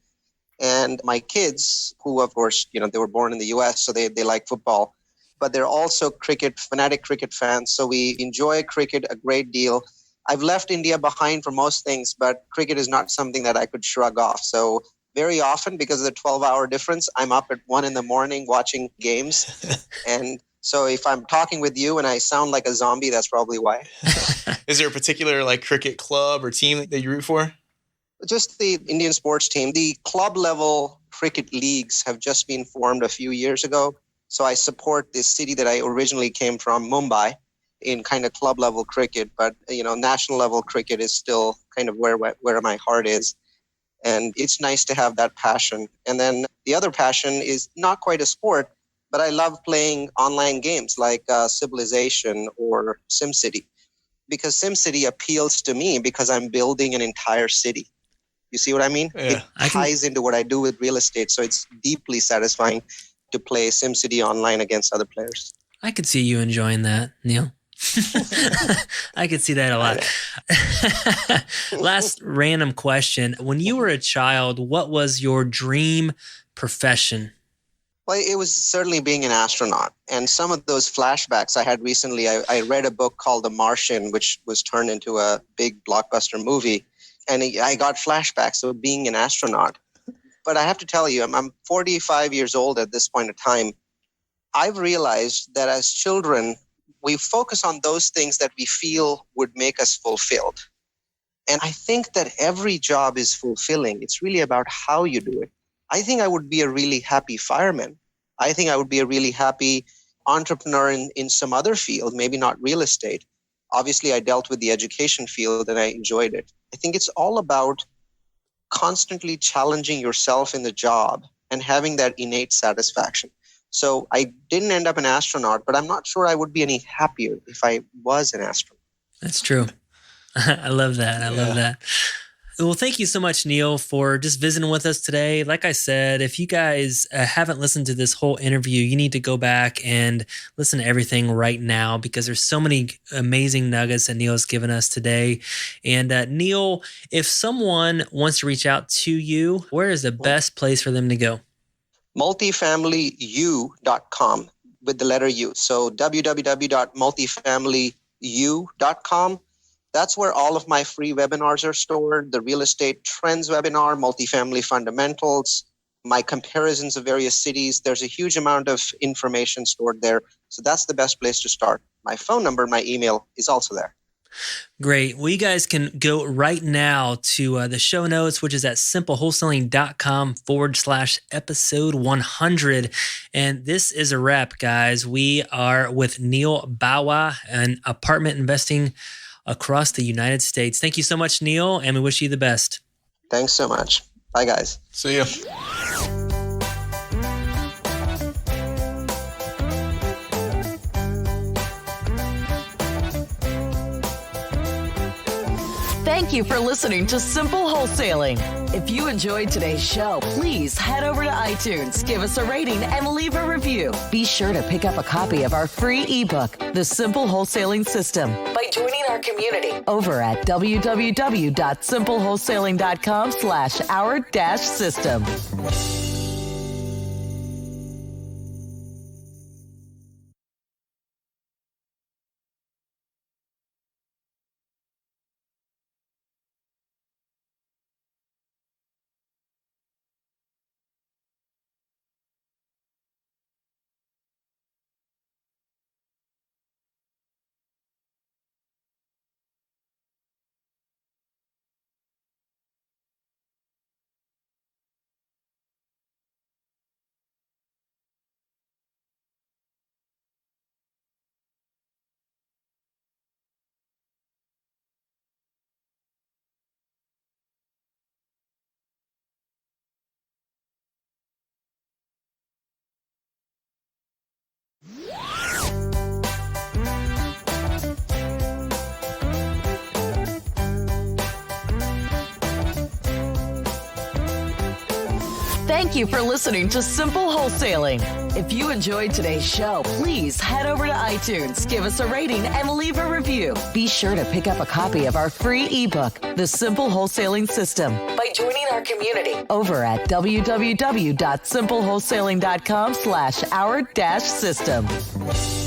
And my kids, who of course, they were born in the US, so they like football, but they're also fanatic cricket fans. So we enjoy cricket a great deal. I've left India behind for most things, but cricket is not something that I could shrug off. So very often, because of the 12-hour difference, I'm up at 1 a.m. watching games. And so if I'm talking with you and I sound like a zombie, that's probably why. Is there a particular cricket club or team that you root for? Just the Indian sports team. The club level cricket leagues have just been formed a few years ago. So I support this city that I originally came from, Mumbai, in kind of club level cricket. But, national level cricket is still kind of where my heart is. And it's nice to have that passion. And then the other passion is not quite a sport, but I love playing online games like Civilization or SimCity. Because SimCity appeals to me because I'm building an entire city. You see what I mean? Yeah. It ties into what I do with real estate. So it's deeply satisfying to play SimCity online against other players. I could see you enjoying that, Neal. I could see that a lot. Last random question. When you were a child, what was your dream profession? Well, it was certainly being an astronaut. And some of those flashbacks I had recently, I read a book called The Martian, which was turned into a big blockbuster movie. And I got flashbacks of being an astronaut. But I have to tell you, I'm 45 years old at this point in time. I've realized that as children, we focus on those things that we feel would make us fulfilled. And I think that every job is fulfilling. It's really about how you do it. I think I would be a really happy fireman. I think I would be a really happy entrepreneur in some other field, maybe not real estate. Obviously, I dealt with the education field and I enjoyed it. I think it's all about constantly challenging yourself in the job and having that innate satisfaction. So I didn't end up an astronaut, but I'm not sure I would be any happier if I was an astronaut. That's true. I love that. I love that. Well, thank you so much, Neal, for just visiting with us today. Like I said, if you guys haven't listened to this whole interview, you need to go back and listen to everything right now because there's so many amazing nuggets that Neal's given us today. And Neal, if someone wants to reach out to you, where is the best place for them to go? Multifamilyu.com with the letter U. So www.multifamilyu.com. That's where all of my free webinars are stored. The real estate trends webinar, multifamily fundamentals, my comparisons of various cities. There's a huge amount of information stored there. So that's the best place to start. My phone number, my email is also there. Great. Well, you guys can go right now to the show notes, which is at simplewholesaling.com/episode 100. And this is a wrap, guys. We are with neal-bawa and apartment investing across the United States. Thank you so much, Neal, and we wish you the best. Thanks so much. Bye, guys. See ya. Thank you for listening to Simple Wholesaling. If you enjoyed today's show, please head over to iTunes, give us a rating, and leave a review. Be sure to pick up a copy of our free ebook, The Simple Wholesaling System, by joining our community over at www.simplewholesaling.com/our-system. Thank you for listening to Simple Wholesaling. If you enjoyed today's show, please head over to iTunes, give us a rating, and leave a review. Be sure to pick up a copy of our free ebook, The Simple Wholesaling System, by joining our community over at www.simplewholesaling.com/our-system.